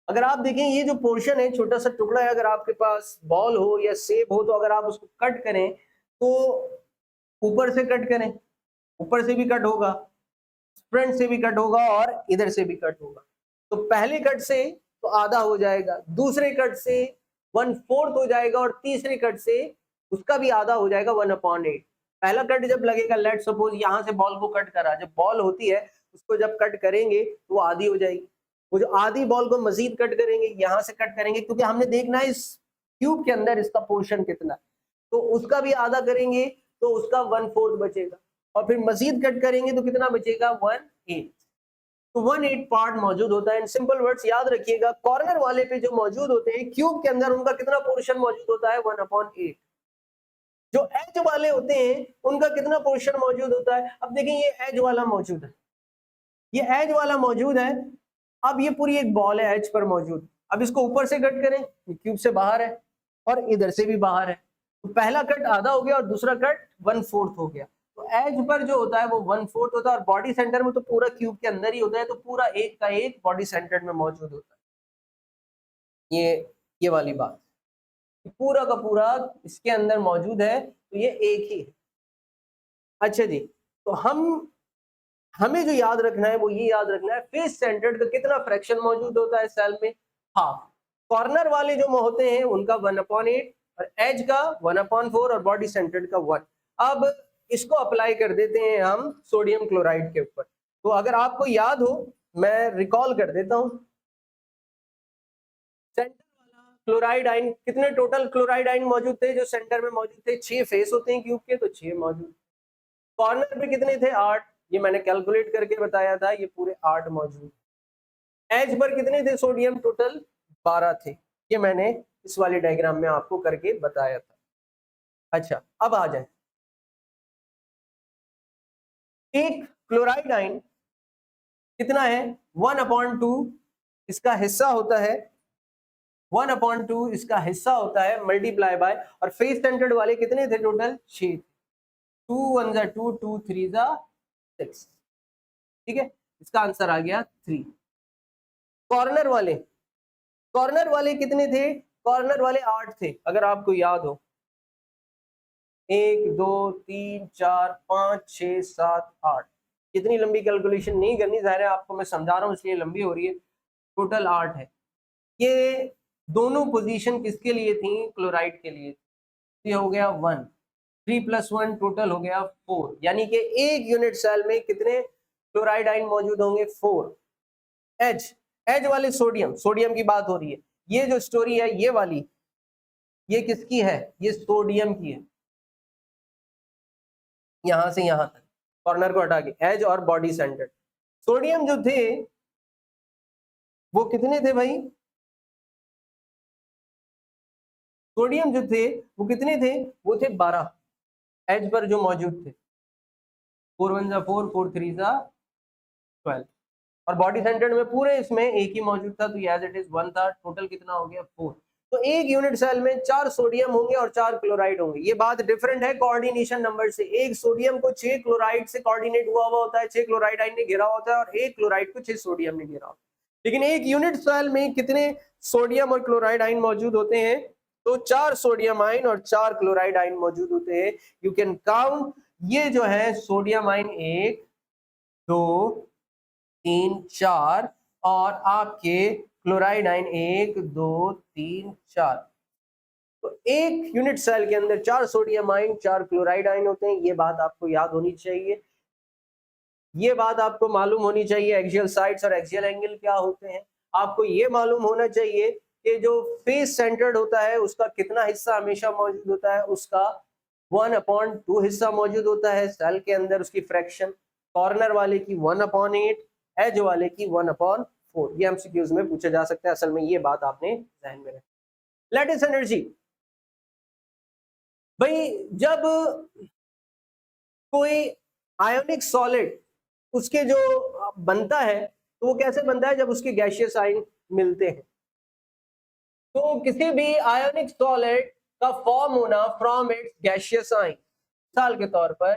अगर आप देखें ये जो पोर्शन है, छोटा सा टुकड़ा है, अगर आपके पास बॉल हो या सेब हो, तो अगर आप उसको कट करें तो ऊपर से कट करें, ऊपर से भी कट होगा, फ्रंट से भी कट होगा और इधर से भी कट होगा। तो पहले कट से तो आधा हो जाएगा, दूसरे कट से 1/4 हो जाएगा और तीसरे कट से उसका भी आधा हो जाएगा, 1/8। पहला कट जब लगेगा, लेट सपोज यहां से बॉल को कट करा, जब बॉल होती है उसको जब कट करेंगे तो वो आधी हो जाएगी। वो जो आधी बॉल को मजीद कट करेंगे, यहां से कट करेंगे, क्योंकि हमने देखना है इस क्यूब के अंदर इसका पोर्शन कितना है, तो उसका भी आधा करेंगे तो उसका 1/4 बचेगा, और फिर मजीद कट करेंगे तो कितना बचेगा, 1/8। तो 1/8 पार्ट मौजूद होता है। इन सिंपल वर्ड्स याद रखिएगा, कॉर्नर वाले पे जो मौजूद होते हैं क्यूब के अंदर, उनका कितना पोर्शन मौजूद होता है, 1/8। जो एज वाले होते हैं उनका कितना पोर्शन मौजूद होता है। अब देखिए, ये एज वाला मौजूद है, ये एज वाला मौजूद है। अब ये पूरी एक बॉल है एज पर मौजूद, अब इसको ऊपर से कट करें, ये क्यूब से बाहर है और इधर से भी बाहर है, तो पहला कट आधा हो गया और दूसरा कट 1/4 हो गया। तो एज पर जो होता है वो 1/4 होता है, और बॉडी सेंटर में तो पूरा क्यूब के अंदर ही होता है, तो पूरा एक का एक बॉडी सेंटर में मौजूद होता है। ये वाली बात, पूरा का पूरा इसके अंदर मौजूद है, तो ये एक ही है। अच्छा जी, तो हमें जो याद रखना है वो ये याद रखना है, फेस सेंटर्ड का कितना फ्रैक्शन मौजूद होता है सेल में, हाफ। कॉर्नर वाले जो होते हैं उनका 1/8 और एज का 1/4 और बॉडी सेंटर्ड का 1। अब इसको अप्लाई कर देते हैं हम सोडियम क्लोराइड के ऊपर। तो अगर आपको याद हो, मैं रिकॉल कर देता हूं। सेंटर वाला क्लोराइड आयन, कितने टोटल क्लोराइड आयन मौजूद थे जो सेंटर में मौजूद थे? 6 फेस होते हैं क्यूब के, तो 6 मौजूद। कॉर्नर पे कितने थे? 8, ये मैंने कैलकुलेट करके बताया था, ये पूरे 8 मौजूद। एज पर कितने थे सोडियम? टोटल 12 थे, ये मैंने इस वाले डायग्राम में आपको करके बताया था। अच्छा, अब आ जाए, एक क्लोराइड आयन कितना है? 1/2 इसका हिस्सा होता है, 1/2 इसका हिस्सा होता है, मल्टीप्लाई बाय, और फेस सेंटर्ड वाले कितने थे टोटल? 6। 2 1 जा 2, 2 3 जा 6, ठीक है, इसका आंसर आ गया 3। कॉर्नर वाले, कॉर्नर वाले कितने थे? कॉर्नर वाले 8 थे, अगर आपको याद हो। 1 2 3 4 5 6 7 8, इतनी लंबी कैलकुलेशन नहीं करनी, जाहिर है आपको मैं समझा रहा हूँ इसलिए लंबी हो रही है। टोटल 8 है। ये दोनों पोजीशन किसके लिए थी? क्लोराइड के लिए। ये हो गया 1, 3 + 1 टोटल हो गया 4, यानी कि एक यूनिट सेल में कितने क्लोराइड आयन मौजूद होंगे? 4। एच, एच वाले सोडियम, सोडियम की बात हो रही है। ये जो स्टोरी है ये वाली, ये किसकी है? ये सोडियम की है। यहां से यहां तक, कॉर्नर को हटा के, एज और बॉडी सेंटर्ड। सोडियम जो थे वो कितने थे भाई? सोडियम जो थे वो कितने थे? वो थे 12 एज पर जो मौजूद थे। 4 1 जा 4, 4 3 जा 12, और बॉडी सेंटर्ड में पूरे इसमें एक ही मौजूद था, तो एज इट इज 1 था। टोटल कितना हो गया? 4। तो एक यूनिट सेल में 4 सोडियम होंगे और 4 क्लोराइड होंगे। ये बात डिफरेंट है कोऑर्डिनेशन नंबर से। एक सोडियम को 6 क्लोराइड से कोऑर्डिनेट हुआ होता है, 6 क्लोराइड आयन ने घेरा होता है, और एक क्लोराइड को 6 सोडियम ने घेरा होता है। लेकिन एक यूनिट सेल में कितने सोडियम और क्लोराइड आयन मौजूद होते हैं? तो 4 सोडियम आयन और 4 क्लोराइड आयन मौजूद होते हैं। यू कैन काउंट, ये जो है सोडियम आयन 1 2 3 4, और आपके क्लोराइड आयन 1 2 3 4। तो एक यूनिट सेल के अंदर 4 सोडियम आयन 4 क्लोराइड आयन होते हैं। ये बात आपको याद होनी चाहिए, ये बात आपको मालूम होनी चाहिए। एक्सियल साइड्स और एक्सियल एंगल क्या होते हैं, आपको ये मालूम होना चाहिए कि जो फेस सेंटर्ड होता है उसका कितना हिस्सा हमेशा मौजूद होता है? उसका 1/2 हिस्सा मौजूद होता है सेल के अंदर, उसकी फ्रैक्शन। कॉर्नर वाले की 1/8, एज वाले की 1/4। ये एमसीक्यूज में पूछा जा सकता है, असल में ये बात आपने ध्यान में रखनी। लैटिस एनर्जी, भाई जब कोई आयोनिक सॉलिड उसके जो बनता है तो वो कैसे बनता है? जब उसके गैसियस आयन मिलते हैं। तो किसी भी आयोनिक सॉलिड का फॉर्म होना फ्रॉम इट्स गैसियस आयन, मिसाल के तौर पर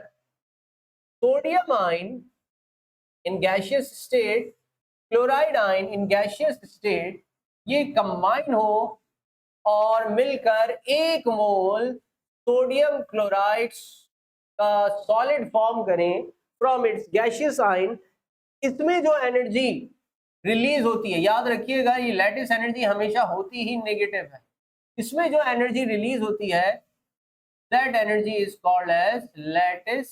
sodium ion in gaseous state, chloride ion in gaseous state, ये कंबाइन हो और मिलकर 1 मोल सोडियम क्लोराइड का सॉलिड फॉर्म करें फ्रॉम इट्स गैसियस आयन। इसमें जो एनर्जी रिलीज होती है, याद रखिएगा ये लैटिस एनर्जी हमेशा होती ही नेगेटिव है। इसमें जो एनर्जी रिलीज होती है that energy is called as lattice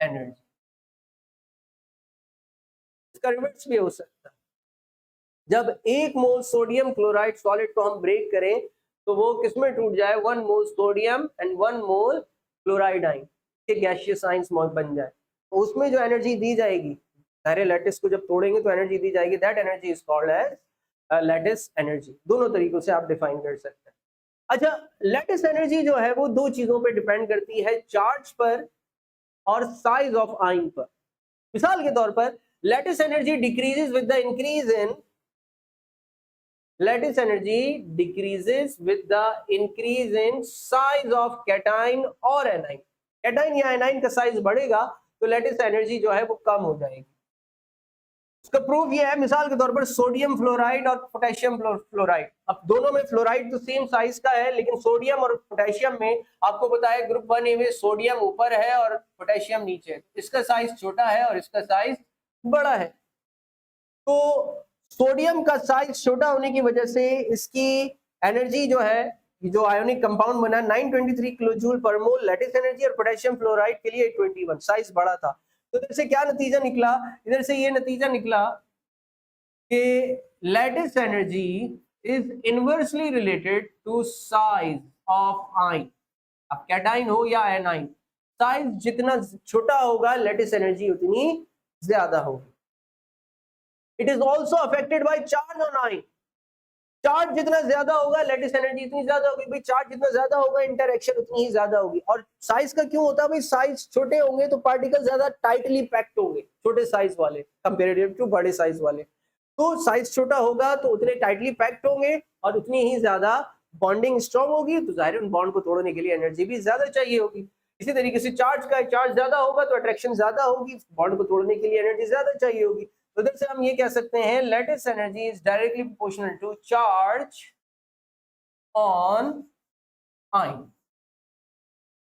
energy. इसका रिवर्स भी हो सकता है। जब 1 मोल सोडियम क्लोराइड सॉलिड को हम ब्रेक करें तो वो किसमें टूट जाए? 1 मोल sodium and 1 mole chloride ion के गैसियस आयंस बन जाए, तो उसमें जो एनर्जी दी जाएगी, सारे लैटिस को जब तोड़ेंगे तो एनर्जी दी जाएगी, that energy is called as lattice energy. दोनों तरीकों से आप डिफाइन कर सकते हैं। अच्छा, लैटिस एनर्जी जो है वो 2 चीजों पे डिपेंड करती है, चार्ज पर और साइज ऑफ आयन पर। मिसाल के तौर पर lattice energy decreases with the increase in, lattice energy decreases with the increase in size of cation और एनाइन। कैटाइन या एनाइन का साइज बढ़ेगा तो लैटिस एनर्जी जो है वो कम हो जाएगी। उसका प्रूफ ये है, मिसाल के तौर पर सोडियम फ्लोराइड और पोटेशियम फ्लोराइड, अब दोनों में फ्लोराइड तो सेम साइज का है, लेकिन सोडियम और पोटेशियम में आपको पता है ग्रुप 1A में सोडियम ऊपर है और पोटेशियम नीचे, इसका साइज छोटा है और इसका साइज बड़ा है। तो सोडियम का साइज छोटा होने की वजह से इसकी एनर्जी जो है, जो आयोनिक कंपाउंड बना 923 किलो जूल पर मोल लैटिस एनर्जी, और पोटेशियम फ्लोराइड के लिए 821, साइज बड़ा था। तो इधर से क्या नतीजा निकला, इधर से ये नतीजा निकला कि lattice energy is inversely related to size of ion. अब कैटाइन हो या एनाइन, साइज जितना छोटा होगा लैटिस एनर्जी उतनी ज्यादा होगी। It is also affected by charge on ion. Charge जितना ज्यादा होगा लैटिस एनर्जी इतनी ज्यादा होगी। भाई चार्ज जितना ज्यादा होगा इंटरेक्शन उतनी ही ज्यादा होगी। और साइज का क्यों होता है भाई, साइज छोटे होंगे तो पार्टिकल ज्यादा टाइटली पैक्ड होंगे, छोटे साइज वाले कंपेरेटिव टू बड़े साइज वाले। तो साइज छोटा होगा तो उतने टाइटली पैक्ड होंगे और उतनी ही ज्यादा बॉन्डिंग स्ट्रॉन्ग होगी, तो जाहिर है बॉन्ड को तोड़ने के लिए एनर्जी भी ज्यादा चाहिए होगी। इसी तरीके से चार्ज ज्यादा होगा तो अट्रैक्शन ज्यादा होगी, बॉन्ड को तोड़ने के लिए एनर्जी ज्यादा चाहिए होगी। तो इधर से हम ये कह सकते हैं lattice energy is directly proportional to charge on ion.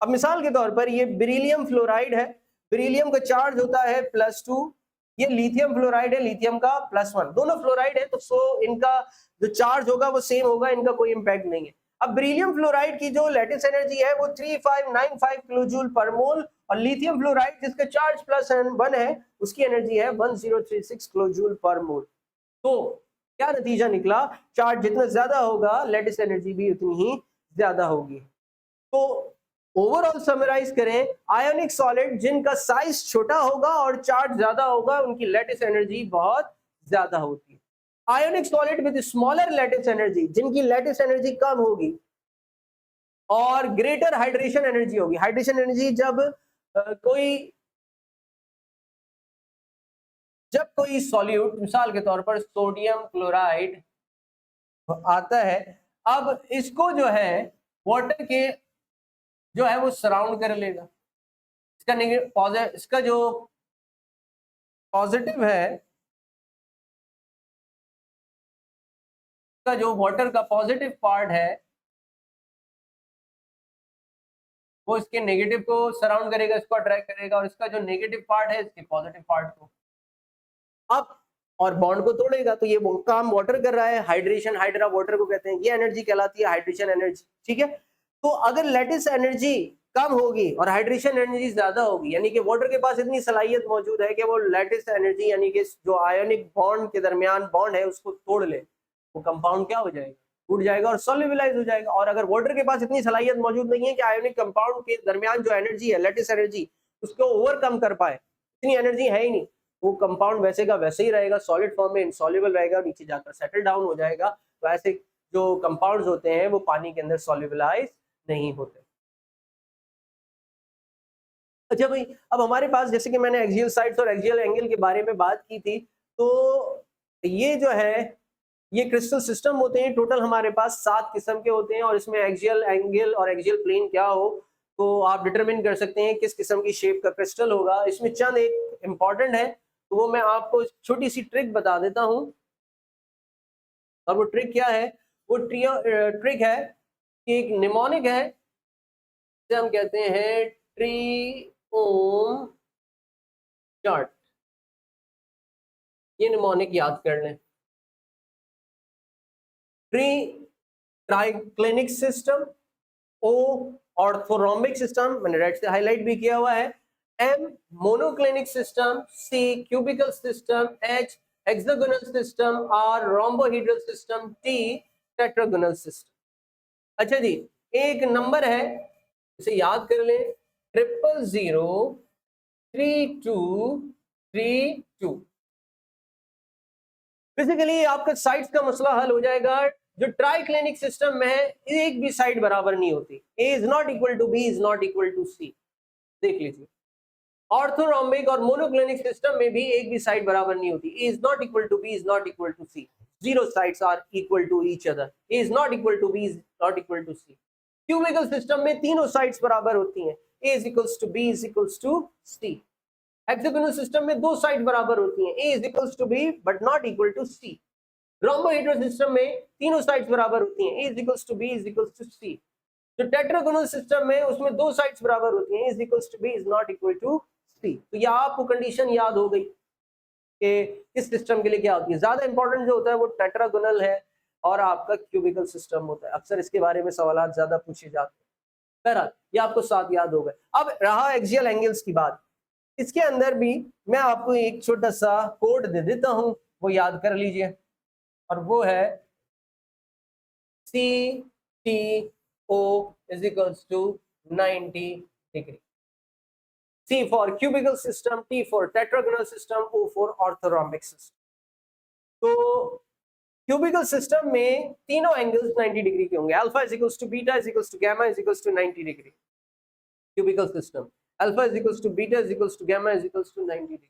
अब मिसाल के तौर पर ये बेरिलियम फ्लोराइड है, बेरिलियम का चार्ज होता है +2, ये लिथियम फ्लोराइड है, लिथियम का +1। दोनों फ्लोराइड है तो सो इनका जो चार्ज होगा वो सेम होगा, इनका कोई इंपैक्ट नहीं है। अब बेरिलियम फ्लोराइड की जो लैटिस एनर्जी है वो 3595 किलोजूल पर मोल, और लिथियम फ्लोराइड जिसका चार्ज +1 है उसकी एनर्जी है 1036 किलोजूल पर मोल। तो क्या नतीजा निकला, चार्ज जितना ज्यादा होगा लैटिस एनर्जी भी उतनी ही ज्यादा होगी। तो ओवरऑल समराइज करें, आयोनिक सॉलिड जिनका साइज छोटा होगा और चार्ज ज्यादा होगा उनकी लैटिस एनर्जी बहुत ज्यादा होती है। Ionic solid with smaller lattice energy, जिनकी लैटिस एनर्जी कम होगी और ग्रेटर हाइड्रेशन एनर्जी होगी। हाइड्रेशन एनर्जी जब कोई सॉल्यूट, मिसाल के तौर पर सोडियम क्लोराइड आता है, अब इसको जो है वाटर के जो है वो सराउंड कर लेगा। इसका जो पॉजिटिव है, इसका जो वाटर का पॉजिटिव पार्ट है वो इसके नेगेटिव को सराउंड करेगा, इसको अट्रैक्ट करेगा, और इसका जो नेगेटिव पार्ट है इसके पॉजिटिव पार्ट को अब और बॉन्ड को तोड़ेगा। तो ये काम वाटर कर रहा है, हाइड्रेशन, हाइड्रा वाटर को कहते हैं, ये एनर्जी कहलाती है हाइड्रेशन एनर्जी। ठीक है, तो अगर लैटिस एनर्जी कम होगी और हाइड्रेशन एनर्जी ज्यादा होगी, यानी कि वाटर के पास इतनी सलाहियत मौजूद है कि वो लैटिस एनर्जी यानी कि जो आयोनिक बॉन्ड के दरमियान बॉन्ड है उसको तोड़ ले, वो कंपाउंड क्या हो जाएगा, टूट जाएगा और सॉल्युबलाइज हो जाएगा। और अगर वाटर के पास इतनी सलाहियत मौजूद नहीं है कि आयोनिक कंपाउंड के दरमियान जो एनर्जी है लैटिस एनर्जी उसको ओवरकम कर पाए, इतनी एनर्जी है ही नहीं, वो कंपाउंड वैसे का वैसे ही रहेगा, सॉलिड फॉर्म में इनसॉल्युबल रहेगा, नीचे जाकर सेटल डाउन हो जाएगा। तो ऐसे जो कंपाउंड्स होते हैं वो पानी के अंदर सॉल्युबलाइज नहीं होते। अच्छा भाई, अब हमारे पास जैसे कि मैंने एक्सियल साइड्स और एक्सियल एंगल के बारे में बात की थी, तो ये जो है ये क्रिस्टल सिस्टम होते हैं। टोटल हमारे पास 7 किस्म के होते हैं, और इसमें एक्सियल एंगल और एक्सियल प्लेन क्या हो तो आप डिटरमिन कर सकते हैं किस किस्म की शेप का क्रिस्टल होगा। इसमें चंद एक इंपॉर्टेंट है, तो वो मैं आपको छोटी सी ट्रिक बता देता हूं। और वो ट्रिक क्या है, वो ट्रिक है कि एक निमोनिक है, जिसे हम कहते हैं ट्रिओम चार्ट। ये निमोनिक याद कर लें, triclinic system, O orthorhombic system, मैंने रेड से हाईलाइट भी किया हुआ है, M monoclinic system, C cubical system, H hexagonal system, R rhombohedral system, T tetragonal system. अच्छा जी, एक नंबर है इसे याद कर लें, 003232। बेसिकली आपका साइड्स का मसला हल हो जाएगा। जो ट्राइक्लिनिक सिस्टम में है एक भी साइड बराबर नहीं होती, A is not equal to B is not equal to C, देख लीजिए। ऑर्थोरोम्बिक और मोनोक्लिनिक सिस्टम में भी एक भी साइड बराबर नहीं होती, A is not equal to B is not equal to C, zero sides are equal to each other, A is not equal to B is not equal to C. Cubical system में तीनों sides बराबर होती हैं, A is equals to B is equals to C. Hexagonal system में दो side बराबर होती हैं, A is equals to B but not equal to C. Rhombohedral system में तीनों साइड्स बराबर होती हैं, a is equals to b is equals to c। जो टेट्रागोनल सिस्टम में उसमें दो साइड्स बराबर होती हैं, a is equals to b is not equal to c। तो ये आपको कंडीशन याद हो गई कि किस सिस्टम के लिए क्या होती है। ज्यादा इंपॉर्टेंट जो होता है वो टेट्रागोनल है और आपका क्यूबिकल सिस्टम होता है, अक्सर इसके बारे में सवाल ज्यादा पूछे जाते हैं। बहरहाल ये आपको साथ याद हो गए। अब रहा एक्सियल एंगल्स की बात, इसके अंदर भी मैं आपको एक छोटा सा कोड दे देता हूं, वो याद कर लीजिए, और वो है CTO is equals to 90 degree. C for cubical system, T for tetragonal system, O for orthorhombic system. तो क्यूबिकल सिस्टम में तीनों एंगल्स 90 डिग्री के होंगे। Alpha is equals to beta is equals to gamma is equals to 90 degree. Cubical system alpha is equals to beta is equals to gamma is equals to 90 degree.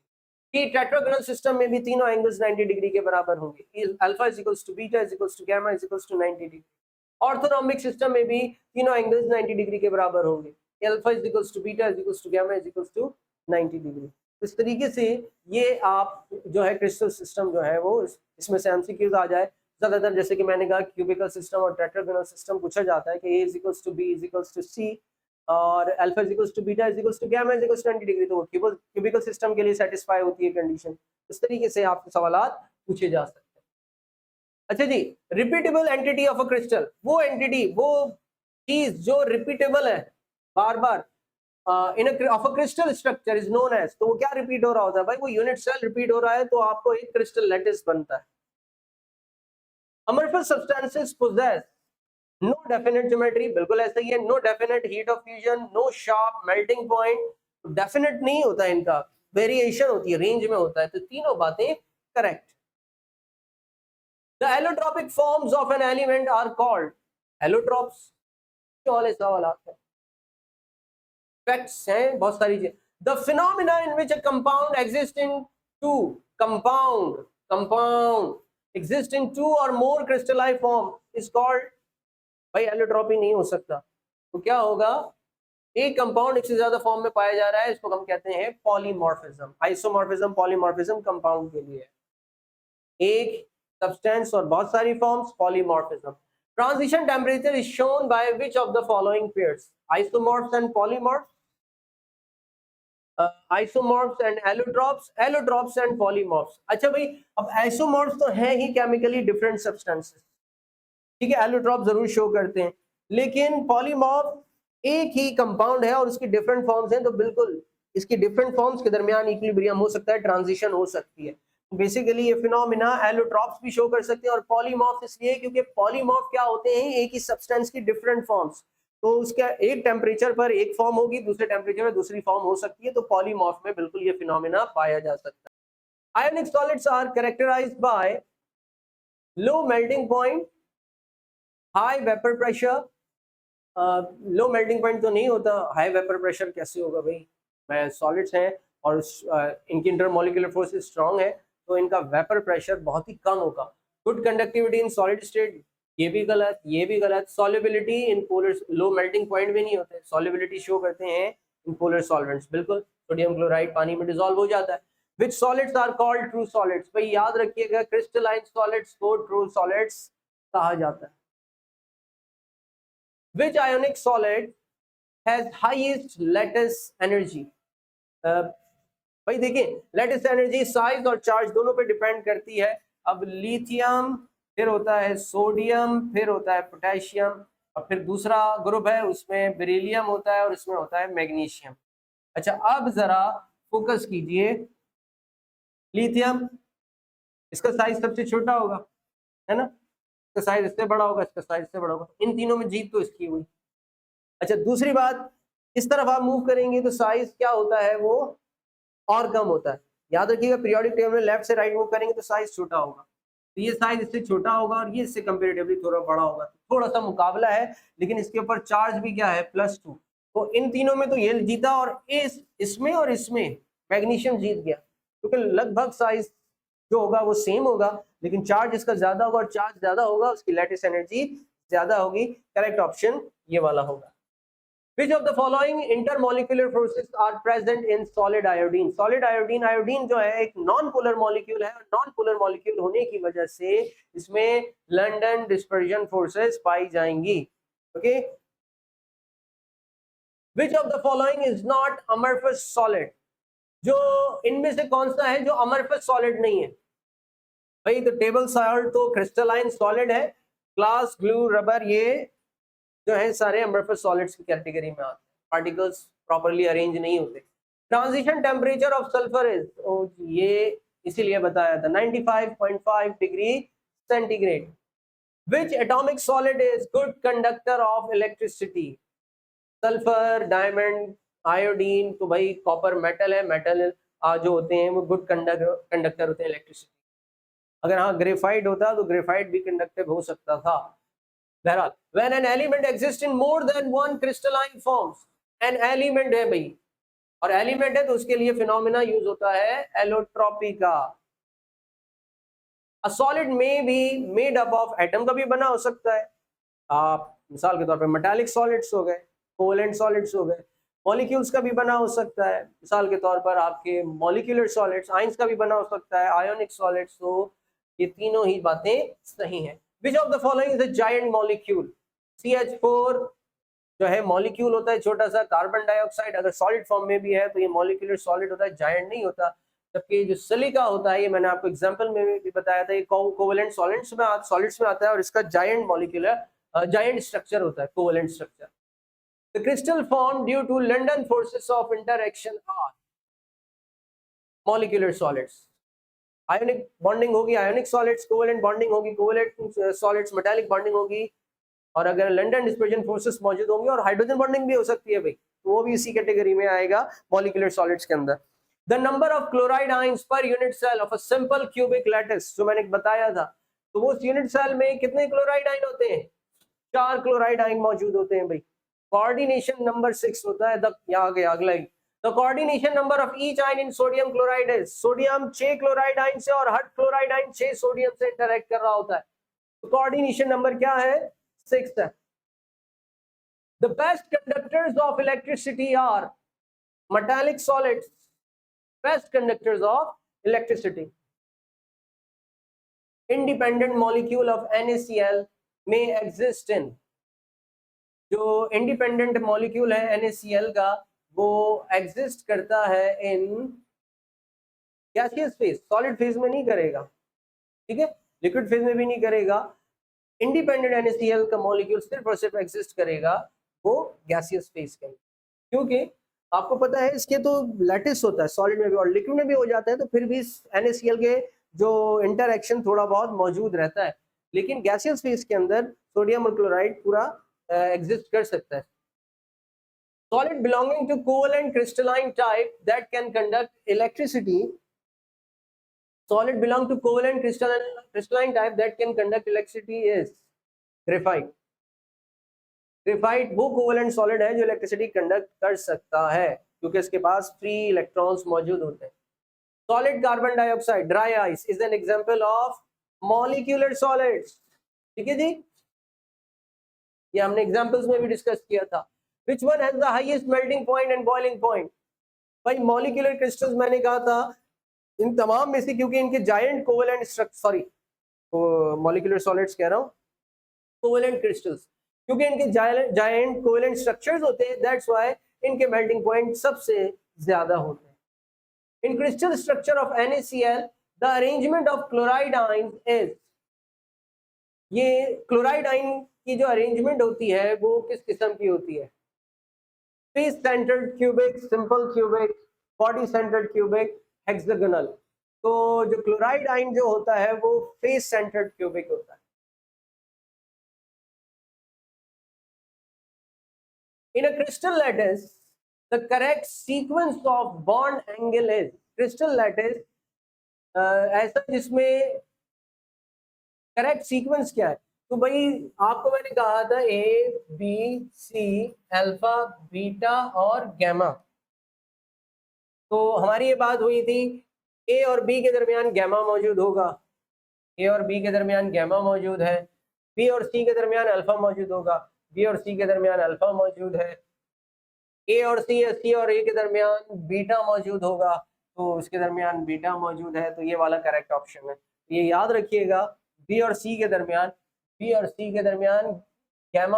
कि tetragonal system में भी तीनों angles 90 degree के बराबर होंगे। Alpha is equals to beta is equals to gamma is equals to 90 degree. ऑर्थोनॉमिक system में भी तीनों एंगल्स 90 डिग्री के बराबर होंगे। Alpha is equals to beta is equals to gamma is equals to 90 degree. इस तरीके से ये आप जो है क्रिस्टल सिस्टम जो है वो इसमें से एमसीक्यूज आ जाए। ज्यादातर जैसे कि मैंने कहा क्यूबिकल सिस्टम और टेट्रागोनल सिस्टम पूछा जाता है कि A is equals to B is equals to C और alpha is equals to beta is equals to gamma is equals to 90 degree. तो क्यूबिकल सिस्टम के लिए सेटिस्फाई होती है कंडीशन। इस तरीके से आपके सवालात पूछे जा सकते हैं। अच्छा जी, repeatable entity of a crystal, वो एंटिटी, वो चीज जो रिपीटेबल है बार बार in of a crystal structure is known as. तो वो क्या रिपीट हो रहा होता है भाई? वो यूनिट सेल रिपीट हो रहा है तो आपको एक क्रिस्टल लैटिस बनता है। Amorphous substances possess no definite geometry, बिल्कुल ऐसा ही है। No definite heat of fusion, no sharp melting point, definite नहीं होता इनका, वेरिएशन होती है, रेंज में होता है। तो तीनों बातें correct. The allotropic forms of an element are called allotropes। वाले सवाल आते हैं, फैक्ट्स हैं बहुत सारी चीजें। The phenomena in which a compound exists in two compound exist in two or more crystalline form is called, भाई एलोट्रोपी नहीं हो सकता तो क्या होगा? एक कंपाउंड एक से ज्यादा फॉर्म में पाया जा रहा है, इसको हम कहते हैं पॉलीमॉर्फिज्म। आइसोमॉर्फिज्म पॉलीमॉर्फिज्म कंपाउंड के लिए है, एक सब्सटेंस और बहुत सारी forms, polymorphism. Transition temperature is shown by which of the following pairs? Isomorphs and polymorphs, isomorphs and allotropes and polymorphs. अच्छा भाई, अब आइसोमॉर्फ्स तो है ही केमिकली डिफरेंट सब्सटेंसेस, ठीक है, एलोट्रोप जरूर शो करते हैं, लेकिन पॉलीमॉर्फ एक ही कंपाउंड है और उसकी डिफरेंट फॉर्म्स हैं, तो बिल्कुल इसकी डिफरेंट फॉर्म्स के दरमियान इक्विलिब्रियम हो सकता है, ट्रांजिशन हो सकती है। बेसिकली ये फिनोमिना एलोट्रोप्स भी शो कर सकते हैं और पॉलीमॉर्फ इसलिए क्योंकि पॉलीमॉर्फ क्या होते हैं? एक ही सब्सटेंस की डिफरेंट फॉर्म्स, तो उसका एक टेम्परेचर पर एक फॉर्म होगी, दूसरे टेम्परेचर पर दूसरी फॉर्म हो सकती है, तो पॉलीमॉर्फ में बिल्कुल ये फिनोमिना पाया जा सकता है। Ionic solids are characterised by low melting point, high vapour pressure. Low melting point तो नहीं होता, हाई वेपर प्रेशर कैसे होगा भाई? मैं सॉलिड्स हैं और इनकी इंटरमोलिकुलर फोर्सेस स्ट्रांग है, तो इनका वेपर प्रेशर बहुत ही कम होगा। Good conductivity in solid state, ये भी गलत, ये भी गलत। Solubility in polar, low melting point भी नहीं होते, सॉल्युबिलिटी शो करते हैं इन पोलर सॉल्वेंट्स, बिल्कुल। सोडियम क्लोराइड पानी में डिसॉल्व हो जाता है। Which solids are called true solids? भाई याद रखिएगा, क्रिस्टलाइन सॉलिड्स को ट्रू सॉलिड्स कहा जाता है। Which ionic solid has highest lattice energy? भाई देखिए, लैटिस एनर्जी साइज और चार्ज दोनों पे डिपेंड करती है। अब लिथियम, फिर होता है सोडियम, फिर होता है पोटेशियम, और फिर दूसरा ग्रुप है उसमें बेरिलियम होता है और इसमें होता है मैग्नीशियम। अच्छा, अब जरा फोकस कीजिए, लिथियम, इसका साइज सबसे छोटा होगा, है ना, इसका साइज इससे बड़ा होगा, इसका साइज इससे बड़ा होगा, इन तीनों में जीत तो इसकी हुई। अच्छा, दूसरी बात, इस तरफ आप मूव करेंगे तो साइज क्या होता है? वो और कम होता है। याद रखिएगा, पीरियोडिक टेबल में लेफ्ट से राइट मूव करेंगे तो साइज छोटा होगा, तो ये साइज इससे छोटा होगा और ये इससे कंपैरेटिवली थोड़ा बड़ा होगा, थोड़ा सा मुकाबला है, लेकिन इसके ऊपर चार्ज भी क्या है? +2। तो इन तीनों में तो ये जीता और इसमें और इसमें मैग्नीशियम जीत गया, क्योंकि लगभग साइज जो होगा वो सेम होगा, लेकिन चार्ज इसका ज्यादा होगा और चार्ज ज्यादा होगा उसकी लैटिस एनर्जी ज्यादा होगी। करेक्ट ऑप्शन ये वाला होगा। Which of the following intermolecular forces are present in solid iodine? Solid iodine, iodine जो है एक नॉन पोलर मॉलिक्यूल है, नॉन पोलर मॉलिक्यूल होने की वजह से इसमें लंडन डिस्पर्जन फोर्सेस पाई जाएंगी। Okay, Which of the following is not amorphous solid? जो इनमें से कौन सा है जो अमरफस सॉलिड नहीं है? भाई तो टेबल सॉल्ट तो क्रिस्टलाइन सॉलिड है, ग्लास, ग्लू, रबर, ये जो है सारे अमरफस सॉलिड्स की कैटेगरी में आते हैं, पार्टिकल्स प्रॉपर्ली अरेंज नहीं होते। Transition temperature of sulphur is, ये इसीलिए बताया था 95.5 degree centigrade. Which atomic solid is good conductor of electricity? Sulphur, diamond, iodine, तो भाई कॉपर मेटल है, मेटल जो होते हैं वो गुड कंडक्टर होते हैं इलेक्ट्रिसिटी। अगर हाँ ग्रेफाइट होता तो ग्रेफाइट भी कंडक्टिव हो सकता था। बहरहाल, when an element exist in more than one crystalline forms, an element है भाई, और एलिमेंट है तो उसके लिए फिनोमेना यूज होता है एलोट्रॉपी का। अ सॉलिड में be made up of atom का भी बना हो सकता है। आप मिसाल के तौर पे मेटालिक सॉलिड्स हो गए, कोवेलेंट सॉलिड्स हो गए, मॉलिक्यूल्स का भी बना हो सकता है। मिसाल के तौर पर आपके मॉलिक्यूलर सॉलिड्स, आयंस का भी बना हो सकता है, आयोनिक सॉलिड्स। तो ये तीनों ही बातें सही हैं। विच of the following is a giant molecule? CH4 जो है मॉलिक्यूल होता है छोटा सा। कार्बन डाइऑक्साइड अगर सॉलिड फॉर्म में भी है तो ये मॉलिक्यूलर सॉलिड होता है, जायंट नहीं होता। जबकि जो सिलिका होता है, ये मैंने आपको एग्जांपल में भी बताया था, ये कोवेलेंट सॉलिड्स में आता है और इसका जायंट मॉलिक्यूलर जायंट स्ट्रक्चर होता है, covalent structure. The crystal form due to London forces of interaction are molecular solids. Ionic bonding होगी आयोनिक सॉलिड्स, कोवेलेंट बॉन्डिंग होगी कोवेलेंट सॉलिड्स, मेटालिक बॉन्डिंग होगी, और अगर लंडन डिस्पर्जन फोर्सेस मौजूद होंगे और हाइड्रोजन बॉन्डिंग भी हो सकती है भाई, तो वो भी इसी कैटेगरी में आएगा मॉलिक्यूलर सॉलिड्स के अंदर। The number of chloride ions per unit cell of a simple cubic lattice, जो मैंने बताया था, तो वो यूनिट सेल में कितने क्लोराइड आयन होते हैं? 4 क्लोराइड आयन मौजूद होते हैं भाई। कोऑर्डिनेशन नंबर 6 होता है। यहाँ गया अगला ही, the coordination number of each ion in sodium chloride is, sodium 6 chloride ion से, और हर क्लोराइड आयन 6 सोडियम से इंटरैक्ट कर रहा होता है, तो कोऑर्डिनेशन नंबर क्या है? 6 है। The best conductors of electricity are metallic solids, best conductors of electricity. Independent molecule of NaCl may exist in, जो independent molecule है NaCl का, वो exist करता है in gaseous phase, solid phase में नहीं करेगा, ठीक है, liquid phase में भी नहीं करेगा। इंडिपेंडेंट NaCl का मॉलिक्यूल सिर्फ और सिर्फ एग्जिस्ट करेगा वो गैसियस फेज के, क्योंकि आपको पता है इसके तो लैटिस होता है सॉलिड में भी और लिक्विड में भी हो जाता है, तो फिर भी NaCl के जो इंटरएक्शन थोड़ा बहुत मौजूद रहता है, लेकिन गैसियस फेज के अंदर सोडियम और क्लोराइड पूरा एग्जिस्ट कर सकता है। Solid belonging to covalent crystalline type that can conduct electricity, solid belong to covalent crystalline type that can conduct electricity is graphite. Graphite वो कोवेलेंट सॉलिड है जो इलेक्ट्रिसिटी कंडक्ट कर सकता है क्योंकि इसके पास फ्री इलेक्ट्रॉन्स मौजूद होते हैं। Solid carbon dioxide, dry ice is an example of molecular solids, ठीक है जी, ये हमने एग्जांपल्स में भी डिस्कस किया था। Which one has the highest melting point and boiling point? भाई मॉलिक्यूलर क्रिस्टल्स मैंने कहा था इन तमाम में से, क्योंकि इनके giant covalent structure, sorry molecular solids कह रहा हूं, कोवेलेंट क्रिस्टल्स, क्योंकि इनके जायंट कोवेलेंट स्ट्रक्चर्स होते हैं, दैट्स व्हाई इनके मेल्टिंग पॉइंट सबसे ज्यादा होते हैं। In crystal structure of NaCl the arrangement of chloride ion is, ये क्लोराइड आयन की जो अरेंजमेंट होती है वो किस किस्म की होती है? Face centred cubic, simple cubic, body centred cubic, hexagonal. तो जो क्लोराइड आयन जो होता है वो फेस सेंटर्ड क्यूबिक होता है। In a crystal lattice, the correct sequence of bond angle is, crystal lattice ऐसा जिसमें करेक्ट सीक्वेंस क्या है? तो भाई आपको मैंने कहा था A, B, C, alpha, beta और गैमा। तो हमारी ये बात हुई थी A और B के दरमियान गैमा मौजूद होगा, A और B के दरमियान गैमा मौजूद है, B और C के दरमियान अल्फा मौजूद होगा, B और C के दरमियान अल्फा मौजूद है, A और C या C और A के दरमियान बीटा मौजूद होगा, तो इसके दरमियान बीटा मौजूद है, तो ये वाला करेक्ट ऑप्शन है। ये याद रखिएगा, B और C के दरमियान गैमा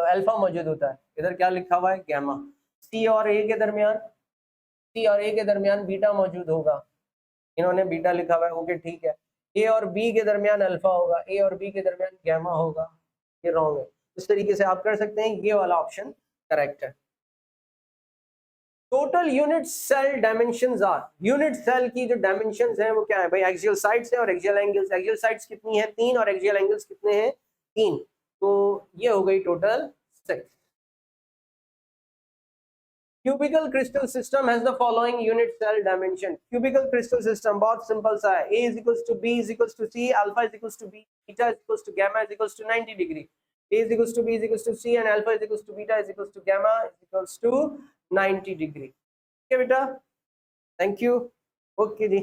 अल्फा मौजूद होता है, इधर क्या लिखा हुआ है? गैमा। C और A के दरमियान बीटा मौजूद होगा, इन्होंने बीटा लिखा हुआ है, ओके ठीक है। A और B के दरमियान अल्फा होगा, A और B के दरमियान गैमा होगा, ये रॉन्ग है। इस तरीके से आप कर सकते हैं, ये वाला ऑप्शन करेक्ट है। Total unit cell dimensions are, unit cell की जो डायमेंशंस हैं वो क्या है भाई, एक्सियल साइड्स है और एक्सियल एंगल्स। एक्सियल साइड्स कितनी है 3 और एक्सियल एंगल्स कितने हैं 3, तो ये हो गई total 6। Cubical crystal system has the following unit cell dimension. Cubical crystal system बहुत सिंपल सा है, a is equals to b is equals to c, alpha is equals to b, beta is equals to gamma is equals to 90 degree, a is equals to b is equals to c and alpha is equals to beta is equals to gamma is equals to 90 degree। ठीक है बेटा, thank you, okay ji.